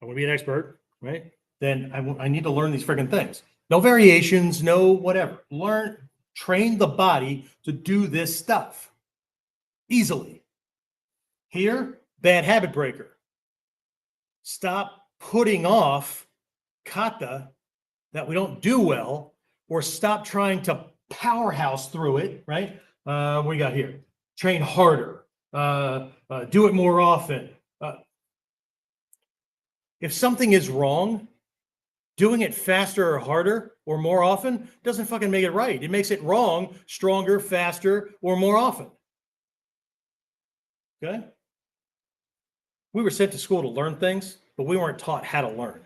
I want to be an expert, right? Then I need to learn these freaking things. No variations, no whatever. Train the body to do this stuff easily. Here, bad habit breaker. Stop putting off kata that we don't do well, or stop trying to powerhouse through it, right? What do you got here? Train harder, do it more often. If something is wrong, doing it faster or harder or more often doesn't fucking make it right. It makes it wrong, stronger, faster, or more often. Okay? We were sent to school to learn things, but we weren't taught how to learn.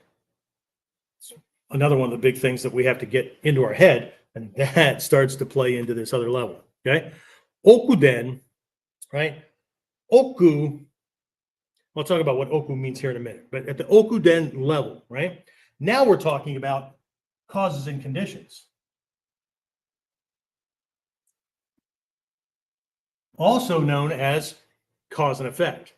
It's another one of the big things that we have to get into our head, and that starts to play into this other level. Okay? Okuden, right? Oku, I'll talk about what oku means here in a minute, but at the okuden level, right? Now we're talking about causes and conditions. Also known as cause and effect.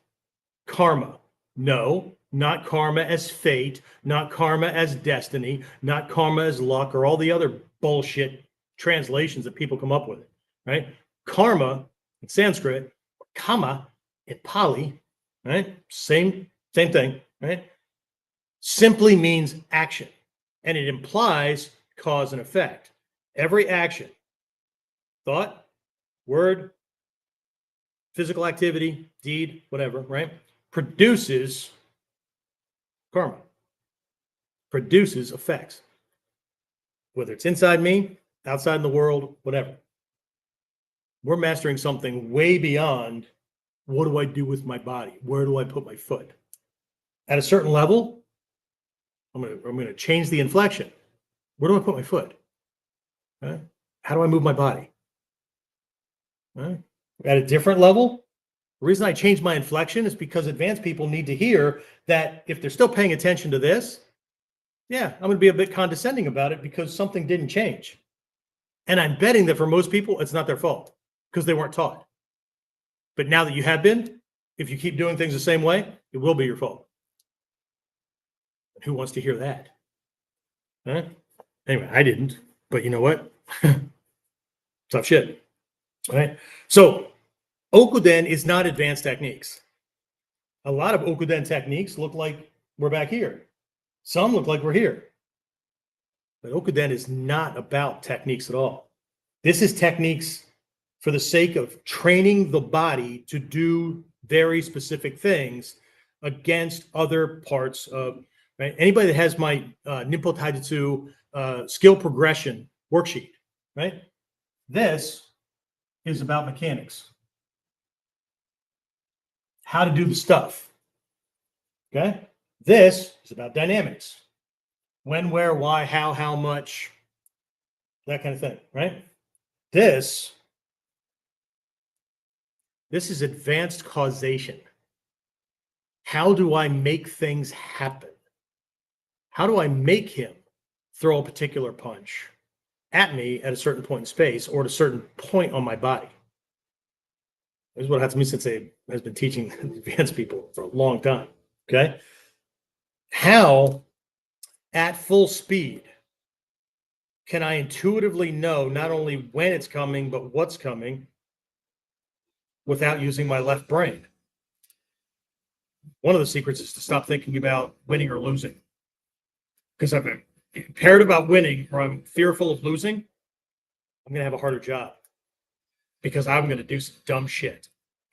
Karma. No, not karma as fate, not karma as destiny, not karma as luck, or all the other bullshit translations that people come up with, right? Karma in Sanskrit, kama in Pali, right? Same thing, right? Simply means action, and it implies cause and effect. Every action, thought, word, physical activity, deed, whatever, right, produces karma, produces effects, whether it's inside me, outside in the world, whatever. We're mastering something way beyond what do I do with my body? Where do I put my foot? At a certain level, I'm gonna change the inflection. Where do I put my foot? Right? How do I move my body? Right? At a different level, the reason I changed my inflection is because advanced people need to hear that if they're still paying attention to this, yeah, I'm going to be a bit condescending about it because something didn't change. And I'm betting that for most people, it's not their fault because they weren't taught. But now that you have been, if you keep doing things the same way, it will be your fault. And who wants to hear that? Huh? Anyway, I didn't, but you know what? Tough shit. All right. So Okuden is not advanced techniques. A lot of Okuden techniques look like we're back here. Some look like we're here. But Okuden is not about techniques at all. This is techniques for the sake of training the body to do very specific things against other parts of, right? Anybody that has my Ninpo Taijutsu skill progression worksheet, right? This is about mechanics. How to do the stuff. Okay? This is about dynamics. When, where, why, how much, that kind of thing, right? This is advanced causation. How do I make things happen? How do I make him throw a particular punch at me at a certain point in space or at a certain point on my body? This is what Hatsumi Sensei has been teaching advanced people for a long time, okay? How, at full speed, can I intuitively know not only when it's coming, but what's coming without using my left brain? One of the secrets is to stop thinking about winning or losing. Because if I'm impaired about winning or I'm fearful of losing, I'm going to have a harder job. Because I'm going to do some dumb shit.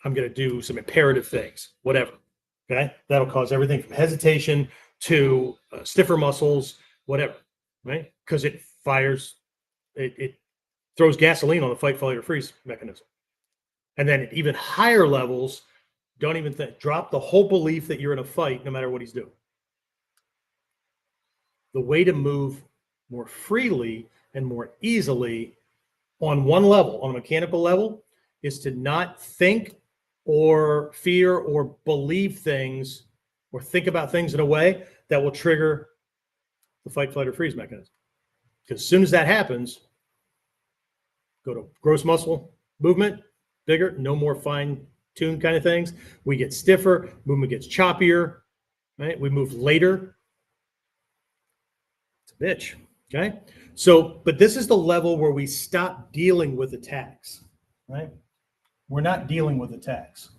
I'm going to do some imperative things, whatever. Okay? That'll cause everything from hesitation to stiffer muscles, whatever, right? Because it fires, it throws gasoline on the fight, flight, or freeze mechanism. And then at even higher levels, don't even think, drop the whole belief that you're in a fight no matter what he's doing. The way to move more freely and more easily on one level, on a mechanical level, is to not think or fear or believe things or think about things in a way that will trigger the fight, flight, or freeze mechanism. Because as soon as that happens, go to gross muscle movement, bigger, no more fine-tuned kind of things. We get stiffer, movement gets choppier, right? We move later. It's a bitch, okay? So, but this is the level where we stop dealing with attacks, right? We're not dealing with attacks.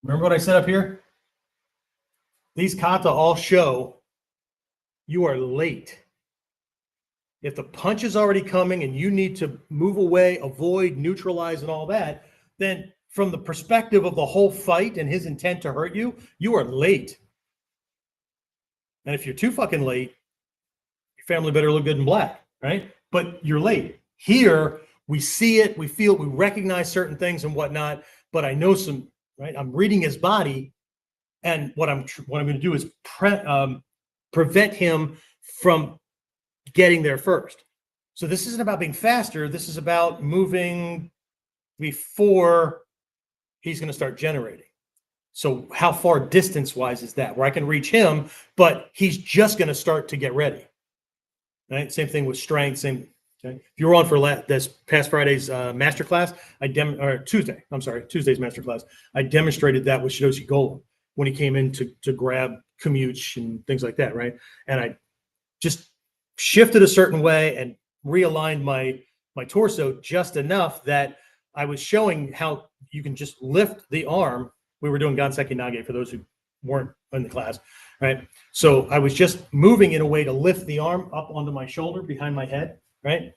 Remember what I said up here? These kata all show you are late. If the punch is already coming and you need to move away, avoid, neutralize, and all that, then from the perspective of the whole fight and his intent to hurt you, you are late. And if you're too fucking late, your family better look good in black, right? But you're late. Here, we see it, we feel it, we recognize certain things and whatnot, but I know some, right? I'm reading his body, and what I'm going to do is prevent him from getting there first. So this isn't about being faster. This is about moving before he's going to start generating. So how far distance-wise is that? Where I can reach him, but he's just going to start to get ready. Right? Same thing with strength. Same. Okay. If you were on for this past Friday's masterclass, Tuesday's masterclass, I demonstrated that with Shidoshi Golem when he came in to grab Kamuch and things like that, right? And I just shifted a certain way and realigned my torso just enough that I was showing how you can just lift the arm. We were doing Ganseki Nage for those who weren't in the class, right? So I was just moving in a way to lift the arm up onto my shoulder behind my head, right?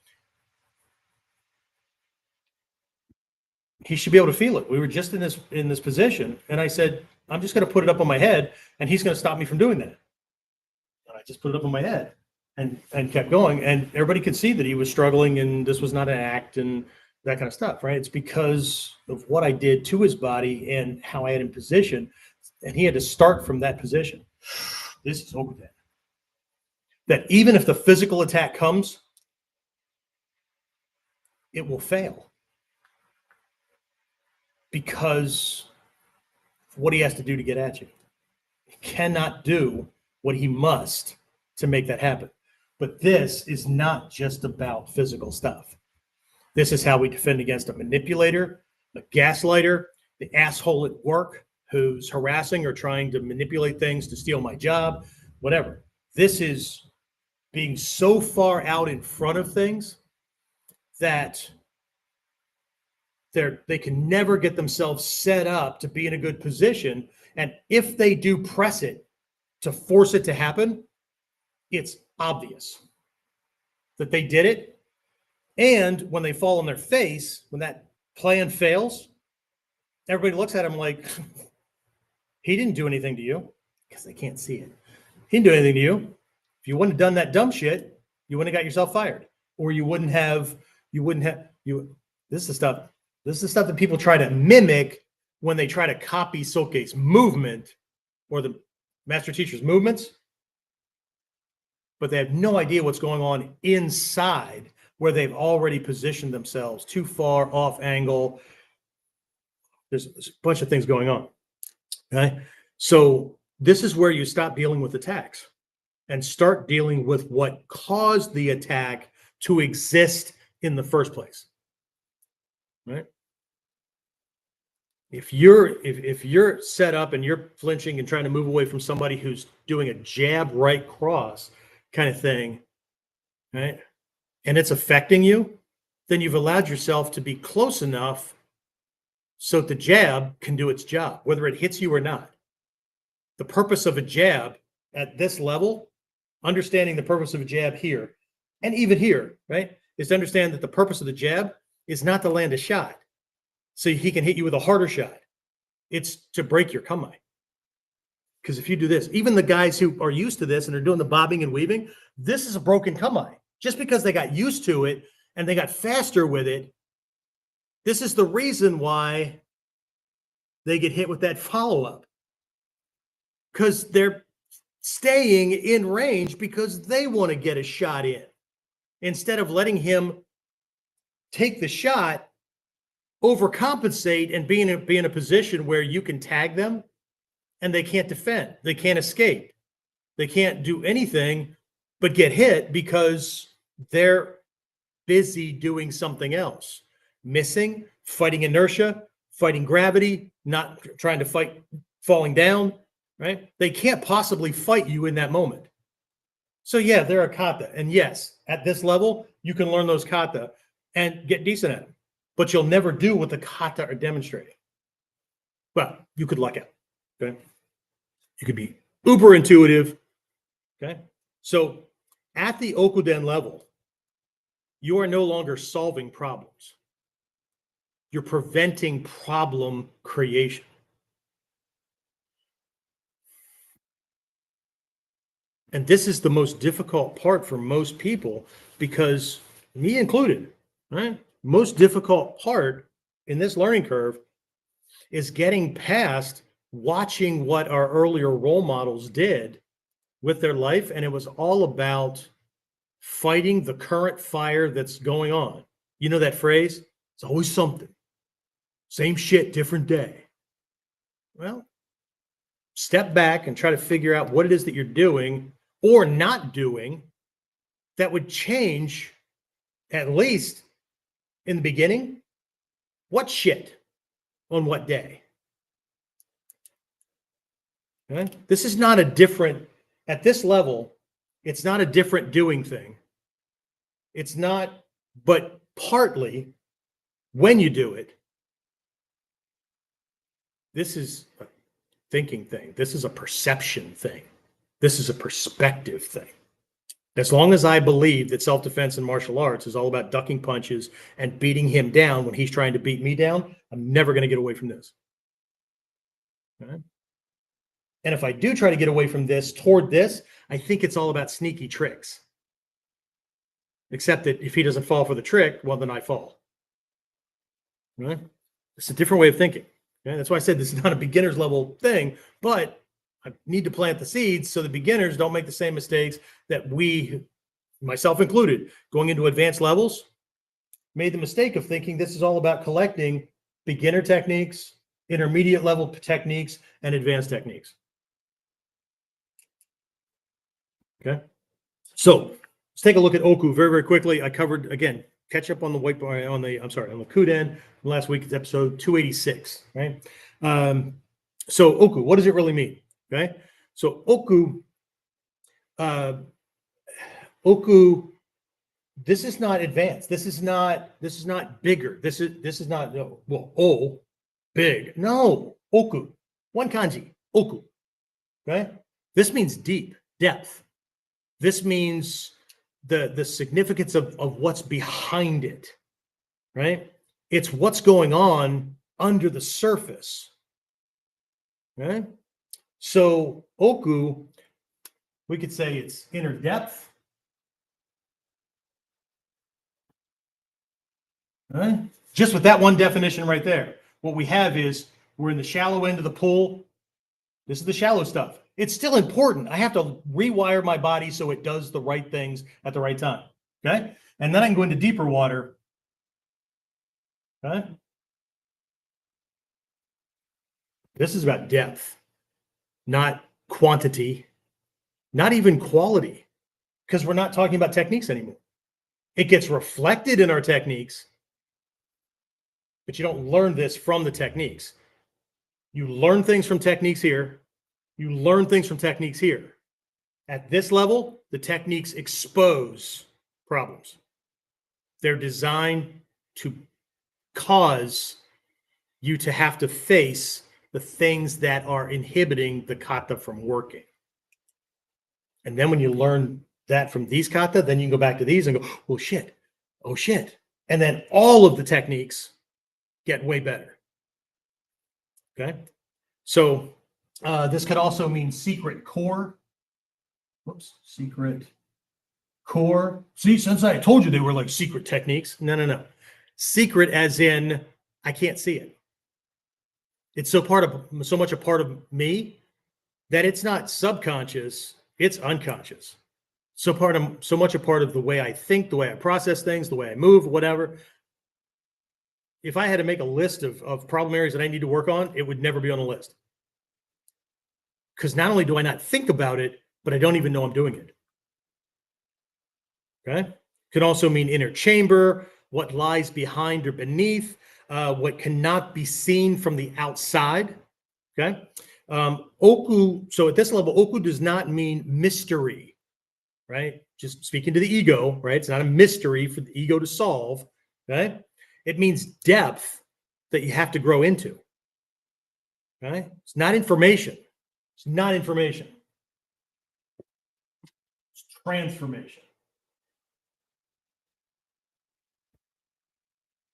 He should be able to feel it. We were just in this position, and I said, I'm just going to put it up on my head, and he's going to stop me from doing that. And I just put it up on my head. and kept going. And everybody could see that he was struggling and this was not an act and that kind of stuff, right? It's because of what I did to his body and how I had him positioned. And he had to start from that position. This is Okuden. That even if the physical attack comes, it will fail. Because of what he has to do to get at you. He cannot do what he must to make that happen. But this is not just about physical stuff. This is how we defend against a manipulator, a gaslighter, the asshole at work who's harassing or trying to manipulate things to steal my job, whatever. This is being so far out in front of things that they can never get themselves set up to be in a good position. And if they do press it to force it to happen, it's obvious that they did it. And when they fall on their face, when that plan fails, everybody looks at him like, he didn't do anything to you, because they can't see it. He didn't do anything to you. If you wouldn't have done that dumb shit, you wouldn't have got yourself fired. Or this is the stuff that people try to mimic when they try to copy Soke's movement or the master teacher's movements. But they have no idea what's going on inside where they've already positioned themselves too far off angle. There's a bunch of things going on. Okay. So this is where you stop dealing with attacks and start dealing with what caused the attack to exist in the first place. Right? If you're set up and you're flinching and trying to move away from somebody who's doing a jab right cross kind of thing, right? And it's affecting you, then you've allowed yourself to be close enough so the jab can do its job, whether it hits you or not. The purpose of a jab at this level, understanding the purpose of a jab here, and even here, right, is to understand that the purpose of the jab is not to land a shot so he can hit you with a harder shot. It's to break your kamae. Because if you do this, even the guys who are used to this and are doing the bobbing and weaving, this is a broken kamae. Just because they got used to it and they got faster with it, this is the reason why they get hit with that follow-up. Because they're staying in range because they want to get a shot in. Instead of letting him take the shot, overcompensate, and be in a position where you can tag them and they can't defend. They can't escape. They can't do anything but get hit because they're busy doing something else. Missing, fighting inertia, fighting gravity, not trying to fight falling down, right? They can't possibly fight you in that moment. So yeah, they're a kata. And yes, at this level, you can learn those kata and get decent at them. But you'll never do what the kata are demonstrating. Well, you could luck out, okay? You could be uber intuitive, okay? So at the Okuden level, you are no longer solving problems. You're preventing problem creation. And this is the most difficult part for most people because, me included, right? Most difficult part in this learning curve is getting past watching what our earlier role models did with their life. And it was all about fighting the current fire that's going on. You know that phrase? It's always something. Same shit, different day. Well, step back and try to figure out what it is that you're doing or not doing that would change, at least in the beginning, what shit on what day. Okay? This is not a different, at this level, it's not a different doing thing. It's not, but partly when you do it, this is a thinking thing. This is a perception thing. This is a perspective thing. As long as I believe that self-defense and martial arts is all about ducking punches and beating him down when he's trying to beat me down, I'm never going to get away from this. Okay? And if I do try to get away from this toward this, I think it's all about sneaky tricks. except that if he doesn't fall for the trick, well, then I fall. Right? It's a different way of thinking. Okay? That's why I said this is not a beginner's level thing, but I need to plant the seeds so the beginners don't make the same mistakes that we, myself included, going into advanced levels, made the mistake of thinking this is all about collecting beginner techniques, intermediate level techniques, and advanced techniques. Okay. So let's take a look at Oku very, very quickly. I covered, again, catch up on the whiteboard, on the Chuden last week's episode 286, right? So Oku, what does it really mean? Okay. So Oku, this is not advanced. This is not bigger. This is not, well, big. No, Oku, one kanji, Oku. Okay. This means deep, depth. This means the significance of what's behind it, right? It's what's going on under the surface, right? So Oku, we could say it's inner depth, right? Just with that one definition right there, what we have is we're in the shallow end of the pool. This is the shallow stuff. It's still important. I have to rewire my body so it does the right things at the right time. Okay. And then I can go into deeper water. Okay. This is about depth, not quantity, not even quality, because we're not talking about techniques anymore. It gets reflected in our techniques, but you don't learn this from the techniques. You learn things from techniques here. You learn things from techniques here. At this level, the techniques expose problems. They're designed to cause you to have to face the things that are inhibiting the kata from working. And then when you learn that from these kata, then you can go back to these and go, oh shit, oh shit. And then all of the techniques get way better. Okay. So this could also mean secret core. Whoops, secret core. See, Sensei, I told you they were like secret techniques. No. Secret as in I can't see it. It's so much a part of me that it's not subconscious, it's unconscious. So much a part of the way I think, the way I process things, the way I move, whatever. If I had to make a list of problem areas that I need to work on, it would never be on the list. Because not only do I not think about it, but I don't even know I'm doing it. Okay. Could also mean inner chamber, what lies behind or beneath, what cannot be seen from the outside. Okay. Oku, so at this level, Oku does not mean mystery, right? Just speaking to the ego, right? It's not a mystery for the ego to solve. Okay. It means depth that you have to grow into. Okay. It's not information. It's not information. It's transformation.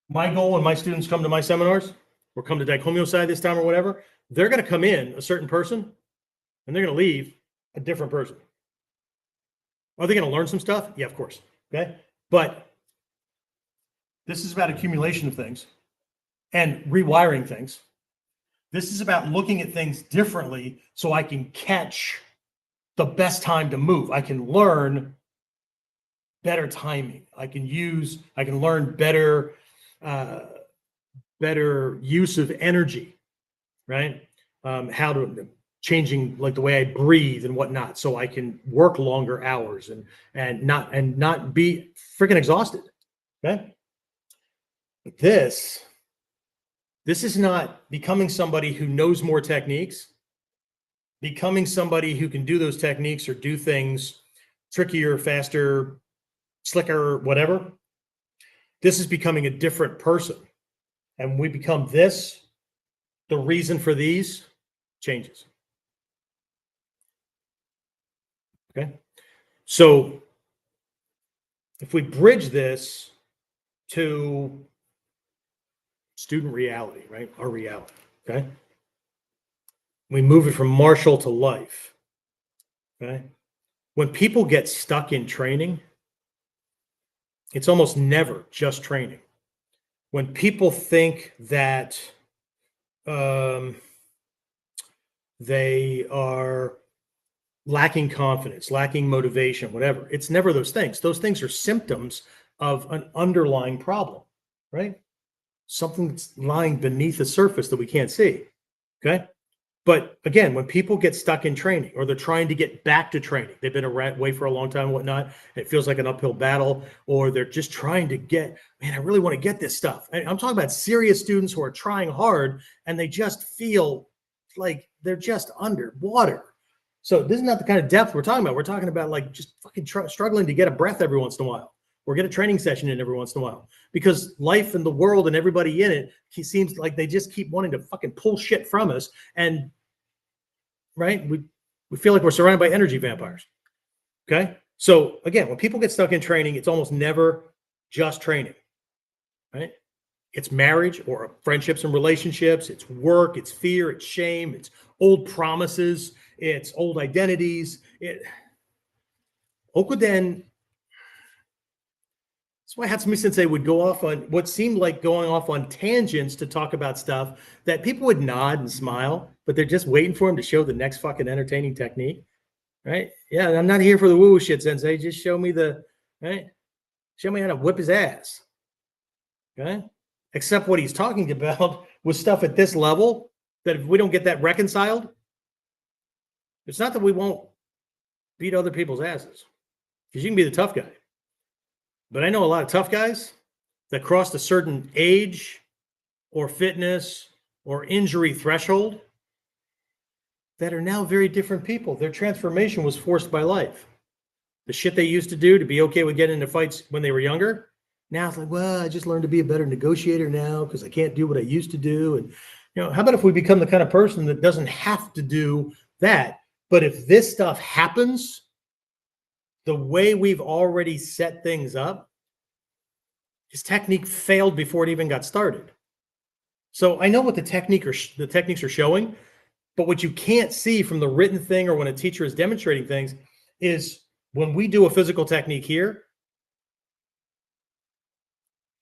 My goal when my students come to my seminars or come to Daikomyo side this time or whatever, they're going to come in a certain person and they're going to leave a different person. Are they going to learn some stuff? Yeah, of course. Okay. But this is about accumulation of things and rewiring things. This is about looking at things differently so I can catch the best time to move. I can learn better timing. I can learn better use of energy, right? How to changing like the way I breathe and whatnot, so I can work longer hours and not be freaking exhausted. Okay. But this is not becoming somebody who knows more techniques, becoming somebody who can do those techniques or do things trickier, faster, slicker, whatever. This is becoming a different person. And when we become this, the reason for these changes. Okay. So if we bridge this to student reality, right? Our reality. Okay. We move it from martial to life. Okay. When people get stuck in training, It's almost never just training. When people think that they are lacking confidence, lacking motivation, whatever, it's never those things. Those things are symptoms of an underlying problem, right? Something that's lying beneath the surface that we can't see. Okay. But again, when people get stuck in training or they're trying to get back to training, they've been away for a long time and whatnot, it feels like an uphill battle, or they're just trying to get, man, I really want to get this stuff. I'm talking about serious students who are trying hard and they just feel like they're just underwater. So this is not the kind of depth we're talking about. We're talking about like just fucking struggling to get a breath every once in a while, or get a training session in every once in a while, because life and the world and everybody in it seems like they just keep wanting to fucking pull shit from us. And right, we feel like we're surrounded by energy vampires. Okay. So again, when people get stuck in training, it's almost never just training, right? It's marriage or friendships and relationships. It's work. It's fear. It's shame. It's old promises. It's old identities. Okuden. That's why Hatsumi Sensei would go off on what seemed like going off on tangents to talk about stuff that people would nod and smile, but they're just waiting for him to show the next fucking entertaining technique, right? Yeah, I'm not here for the woo shit, Sensei. Just show me right? Show me how to whip his ass, okay? Except what he's talking about was stuff at this level that if we don't get that reconciled, it's not that we won't beat other people's asses, because you can be the tough guy. But I know a lot of tough guys that crossed a certain age or fitness or injury threshold that are now very different people. Their transformation was forced by life. The shit they used to do to be okay with getting into fights when they were younger, now it's like, well, I just learned to be a better negotiator now because I can't do what I used to do. And, how about if we become the kind of person that doesn't have to do that? But if this stuff happens, the way we've already set things up, his technique failed before it even got started. So I know what the techniques are showing, but what you can't see from the written thing or when a teacher is demonstrating things is when we do a physical technique here,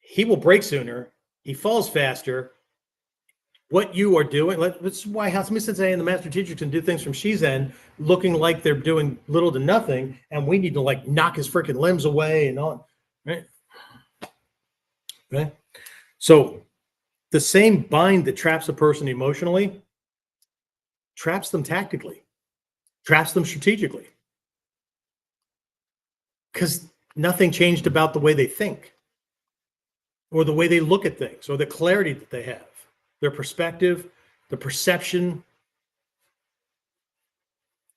he will break sooner, he falls faster. What you are doing, that's why Hatsumi Sensei and the master teacher can do things from Shizen looking like they're doing little to nothing, and we need to like knock his freaking limbs away and all, right? Okay. So the same bind that traps a person emotionally traps them tactically, traps them strategically, because nothing changed about the way they think or the way they look at things or the clarity that they have, their perspective, the perception.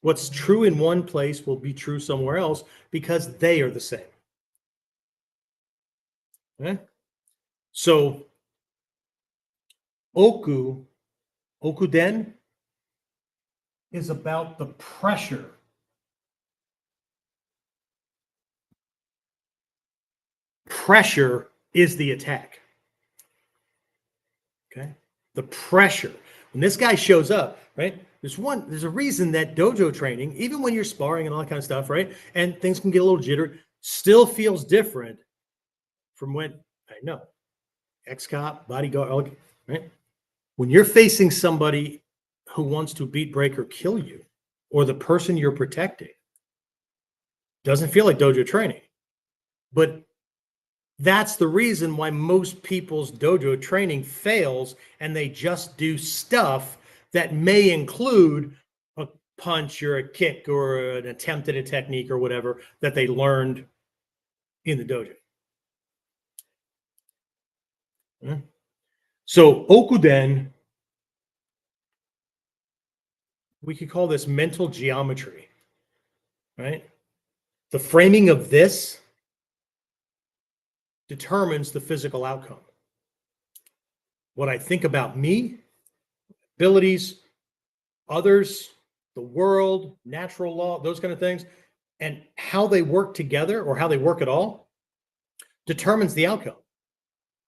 What's true in one place will be true somewhere else because they are the same. Okay? So Okuden is about the pressure. Pressure is the attack. Okay? The pressure. When this guy shows up, right? There's a reason that dojo training, even when you're sparring and all that kind of stuff, right? And things can get a little jittery, still feels different from when, I know, ex-cop, bodyguard, right? When you're facing somebody who wants to beat, break, or kill you, or the person you're protecting, doesn't feel like dojo training. But that's the reason why most people's dojo training fails, and they just do stuff that may include a punch or a kick or an attempt at a technique or whatever that they learned in the dojo. So Okuden, we could call this mental geometry, right? The framing of this determines the physical outcome. What I think about me, abilities, others, the world, natural law, those kind of things, and how they work together or how they work at all determines the outcome.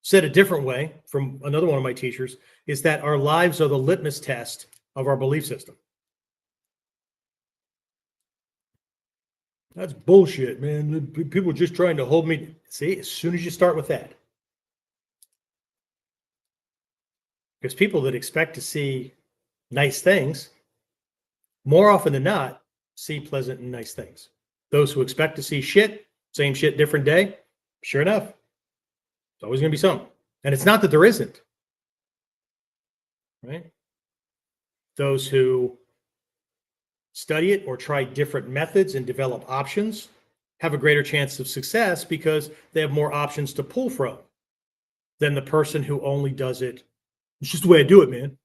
Said a different way from another one of my teachers is that our lives are the litmus test of our belief system. That's bullshit, man. People are just trying to hold me. See, as soon as you start with that, because people that expect to see nice things, more often than not, see pleasant and nice things. Those who expect to see shit, same shit, different day, sure enough, it's always going to be something. And it's not that there isn't, right? Those who study it or try different methods and develop options have a greater chance of success because they have more options to pull from than the person who only does it. It's just the way I do it, man.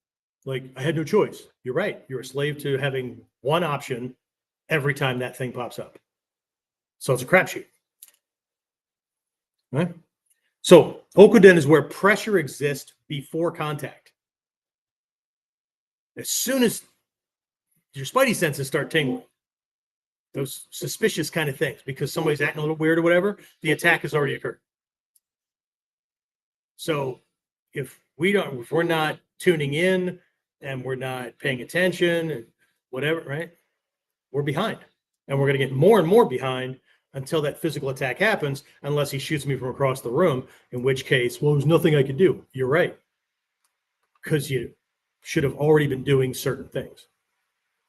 Like, I had no choice. You're right. You're a slave to having one option every time that thing pops up. So it's a crapshoot. Right? So Okuden is where pressure exists before contact. As soon as your spidey senses start tingling, those suspicious kind of things, because somebody's acting a little weird or whatever, the attack has already occurred. So if we're not tuning in and we're not paying attention and whatever, right? We're behind. And we're going to get more and more behind until that physical attack happens, unless he shoots me from across the room, in which case, well, there's nothing I could do. You're right. Because you should have already been doing certain things,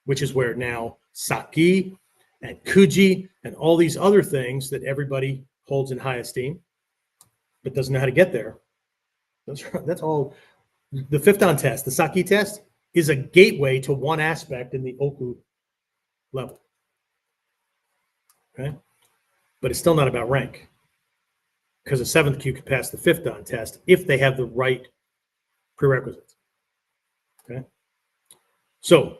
which is where now Saki and Kuji and all these other things that everybody holds in high esteem, but doesn't know how to get there. That's all. The fifth dan test, the Saki test, is a gateway to one aspect in the Oku level. Okay? But it's still not about rank, because a seventh Q can pass the fifth dan test if they have the right prerequisites. Okay? So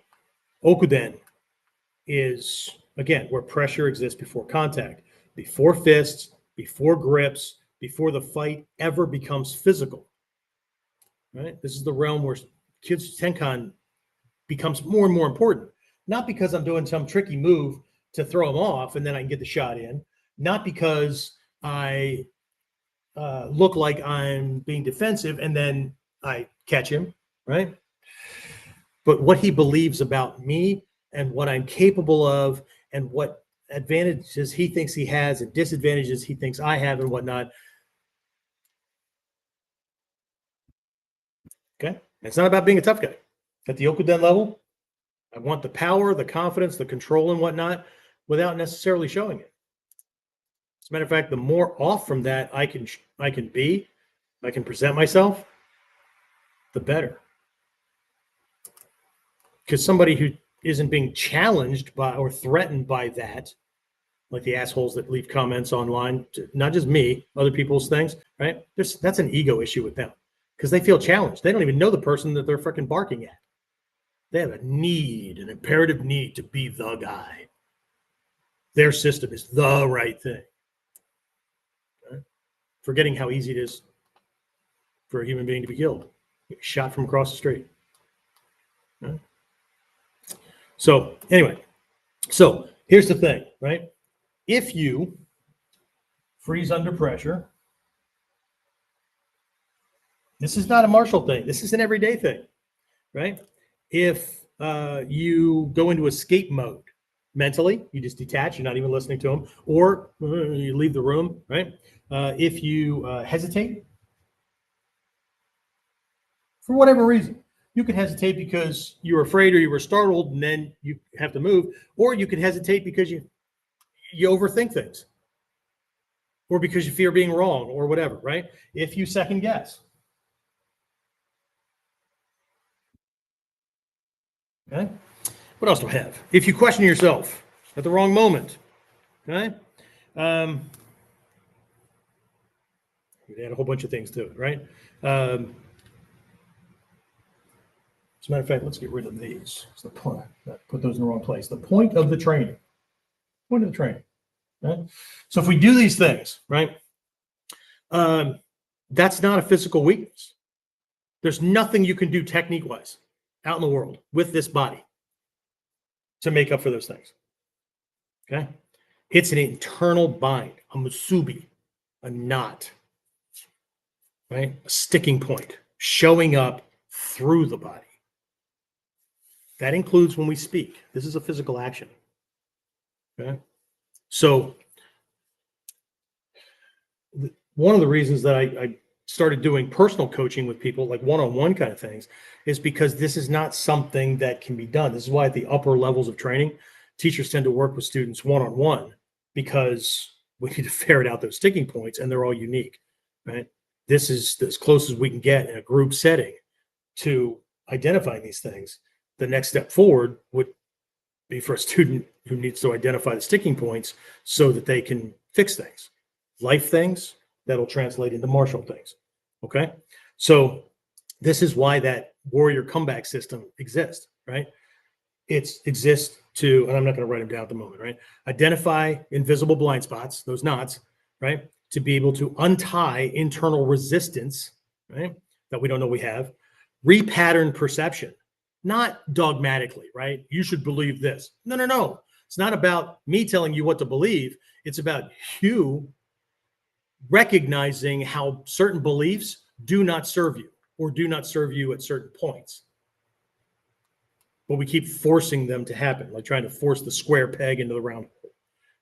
Okuden is, again, where pressure exists before contact, before fists, before grips, before the fight ever becomes physical. Right? This is the realm where kids Tenkan becomes more and more important. Not because I'm doing some tricky move to throw them off and then I can get the shot in. Not because I look like I'm being defensive and then I catch him, right? But what he believes about me and what I'm capable of and what advantages he thinks he has and disadvantages he thinks I have and whatnot. Okay? It's not about being a tough guy. At the Okuden level, I want the power, the confidence, the control and whatnot without necessarily showing it. As a matter of fact, the more off from that I can be, I can present myself, the better. Because somebody who isn't being challenged by or threatened by that, like the assholes that leave comments online, not just me, other people's things, right? That's an ego issue with them because they feel challenged. They don't even know the person that they're freaking barking at. They have an imperative need to be the guy. Their system is the right thing. Right? Forgetting how easy it is for a human being to be killed, shot from across the street. Right? So anyway, so here's the thing, right? If you freeze under pressure, this is not a martial thing. This is an everyday thing, right? If you go into escape mode mentally, you just detach, you're not even listening to them, or you leave the room, right? If you hesitate, for whatever reason, you could hesitate because you're afraid or you were startled and then you have to move, or you could hesitate because you overthink things or because you fear being wrong or whatever, right? If you second guess. Okay. What else do I have? If you question yourself at the wrong moment, okay? We add a whole bunch of things to it, right? As a matter of fact, let's get rid of these. It's the point. Put those in the wrong place. The point of the training. Point of the training. Right? So if we do these things, right? That's not a physical weakness. There's nothing you can do technique-wise out in the world with this body to make up for those things. Okay? It's an internal bind, a musubi, a knot, right? A sticking point, showing up through the body. That includes when we speak. This is a physical action. Okay? So one of the reasons that I started doing personal coaching with people, like one-on-one kind of things, is because this is not something that can be done. This is why at the upper levels of training, teachers tend to work with students one-on-one, because we need to ferret out those sticking points, and they're all unique, right? This is as close as we can get in a group setting to identifying these things. The next step forward would be for a student who needs to identify the sticking points so that they can fix things, life things that'll translate into martial things. Okay. So this is why that warrior comeback system exists, right? It exists to, and I'm not going to write them down at the moment, right? Identify invisible blind spots, those knots, right? To be able to untie internal resistance, right? That we don't know we have. Repattern perception, not dogmatically, right? You should believe this. No, no, no. It's not about me telling you what to believe. It's about you recognizing how certain beliefs do not serve you or do not serve you at certain points. But we keep forcing them to happen, like trying to force the square peg into the round hole.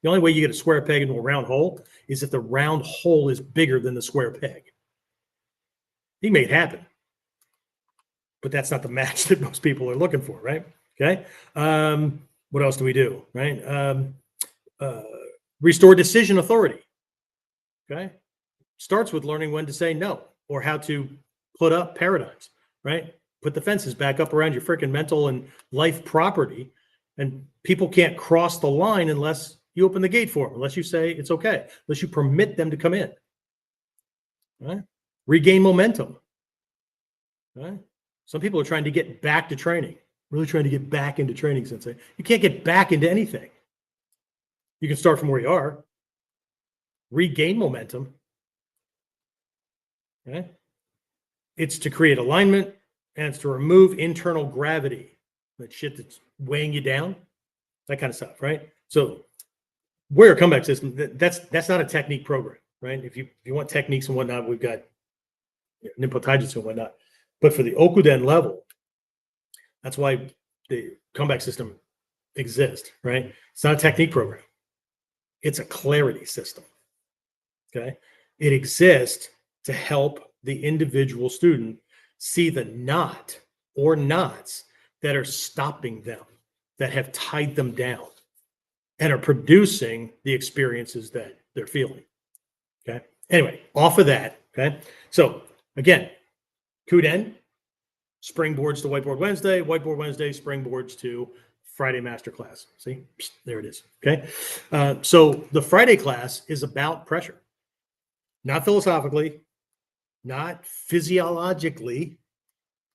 The only way you get a square peg into a round hole is if the round hole is bigger than the square peg. You can make it happen, but that's not the match that most people are looking for, right? Okay. What else do we do, right? Restore decision authority. Okay. Starts with learning when to say no or how to put up paradigms, right? Put the fences back up around your freaking mental and life property. And people can't cross the line unless you open the gate for them, unless you say it's okay, unless you permit them to come in. Right? Regain momentum. Right? Some people are trying to get back to training, really trying to get back into training, Sensei. You can't get back into anything. You can start from where you are, regain momentum. Okay? It's to create alignment, and it's to remove internal gravity, that shit that's weighing you down, that kind of stuff, right? So warrior comeback system, that's not a technique program, right? If you want techniques and whatnot, we've got Ninpo Taijutsu and whatnot. But for the Okuden level, that's why the comeback system exists, right? It's not a technique program. It's a clarity system, okay? It exists to help the individual student see the knot or knots that are stopping them, that have tied them down and are producing the experiences that they're feeling. Okay. Anyway, off of that. Okay. So again, Chuden, springboards to Whiteboard Wednesday, springboards to Friday masterclass. See, there it is. Okay. So the Friday class is about pressure, not philosophically, not physiologically,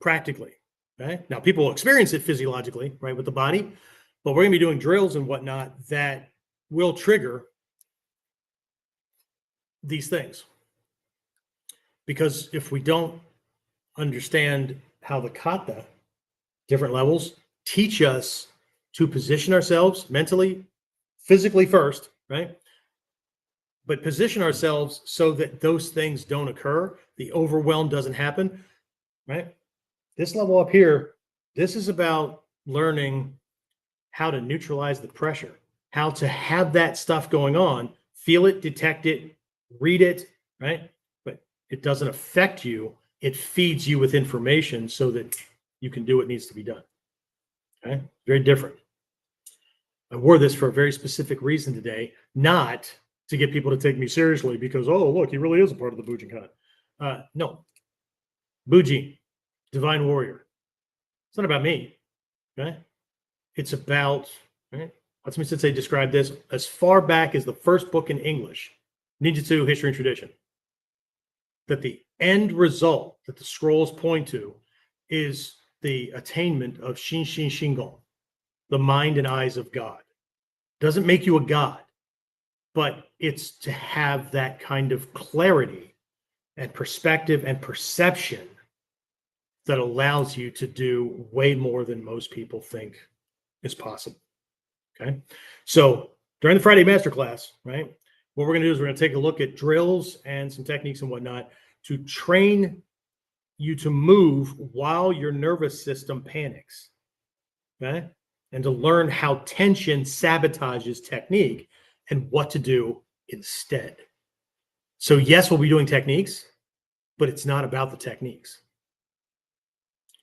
practically. Okay. Now people experience it physiologically, right, with the body, but we're going to be doing drills and whatnot that will trigger these things. Because if we don't understand how the kata, different levels, teach us to position ourselves mentally, physically first, right? But position ourselves so that those things don't occur, the overwhelm doesn't happen, right? This level up here, this is about learning how to neutralize the pressure, how to have that stuff going on, feel it, detect it, read it, right? But it doesn't affect you. It feeds you with information so that you can do what needs to be done. Okay? Very different. I wore this for a very specific reason today, not to get people to take me seriously because, oh, look, he really is a part of the Bujinkan. No. Bujin, divine warrior. It's not about me. Okay? It's about, right? Hatsumi Sensei described this as far back as the first book in English, Ninjutsu History and Tradition, that the end result that the scrolls point to is the attainment of Shinshin Shingon, the mind and eyes of God. Doesn't make you a god, but it's to have that kind of clarity and perspective and perception that allows you to do way more than most people think is possible. Okay. So during the Friday masterclass, right, what we're going to do is we're going to take a look at drills and some techniques and whatnot to train you to move while your nervous system panics. Okay. And to learn how tension sabotages technique and what to do instead. So yes, we'll be doing techniques, but it's not about the techniques.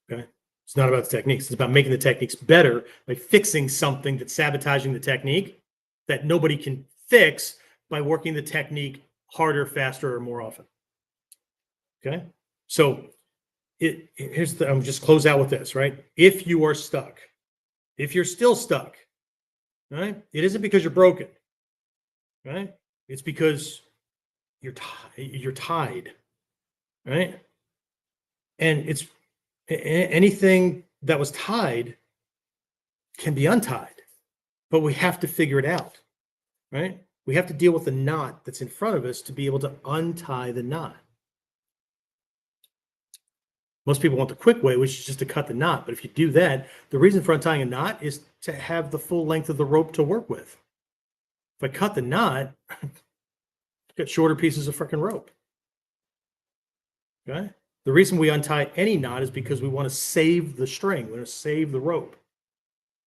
Okay? It's not about the techniques. It's about making the techniques better by fixing something that's sabotaging the technique that nobody can fix by working the technique harder, faster, or more often. Okay? So I'm just close out with this, right? If you are stuck, if you're still stuck, right? It isn't because you're broken, right? It's because you're tied, right? And it's anything that was tied can be untied, but we have to figure it out, right? We have to deal with the knot that's in front of us to be able to untie the knot. Most people want the quick way, which is just to cut the knot. But if you do that, the reason for untying a knot is to have the full length of the rope to work with. If I cut the knot, I've got shorter pieces of freaking rope. Okay? The reason we untie any knot is because we want to save the string. We want to save the rope.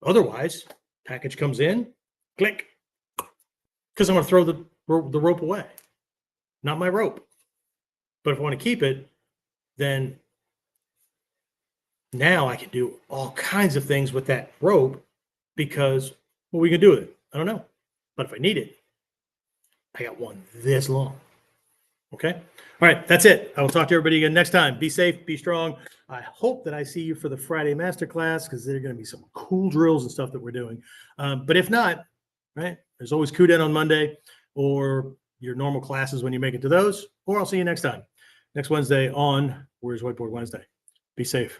Otherwise, package comes in, click, because I'm going to throw the rope away. Not my rope. But if I want to keep it, then now I can do all kinds of things with that rope because what are we going to do with it? I don't know. But if I need it, I got one this long. Okay? All right, that's it. I will talk to everybody again next time. Be safe, be strong. I hope that I see you for the Friday masterclass because there are going to be some cool drills and stuff that we're doing. But if not, right, there's always Chuden on Monday or your normal classes when you make it to those, or I'll see you next time. Next Wednesday on Where's Whiteboard Wednesday. Be safe.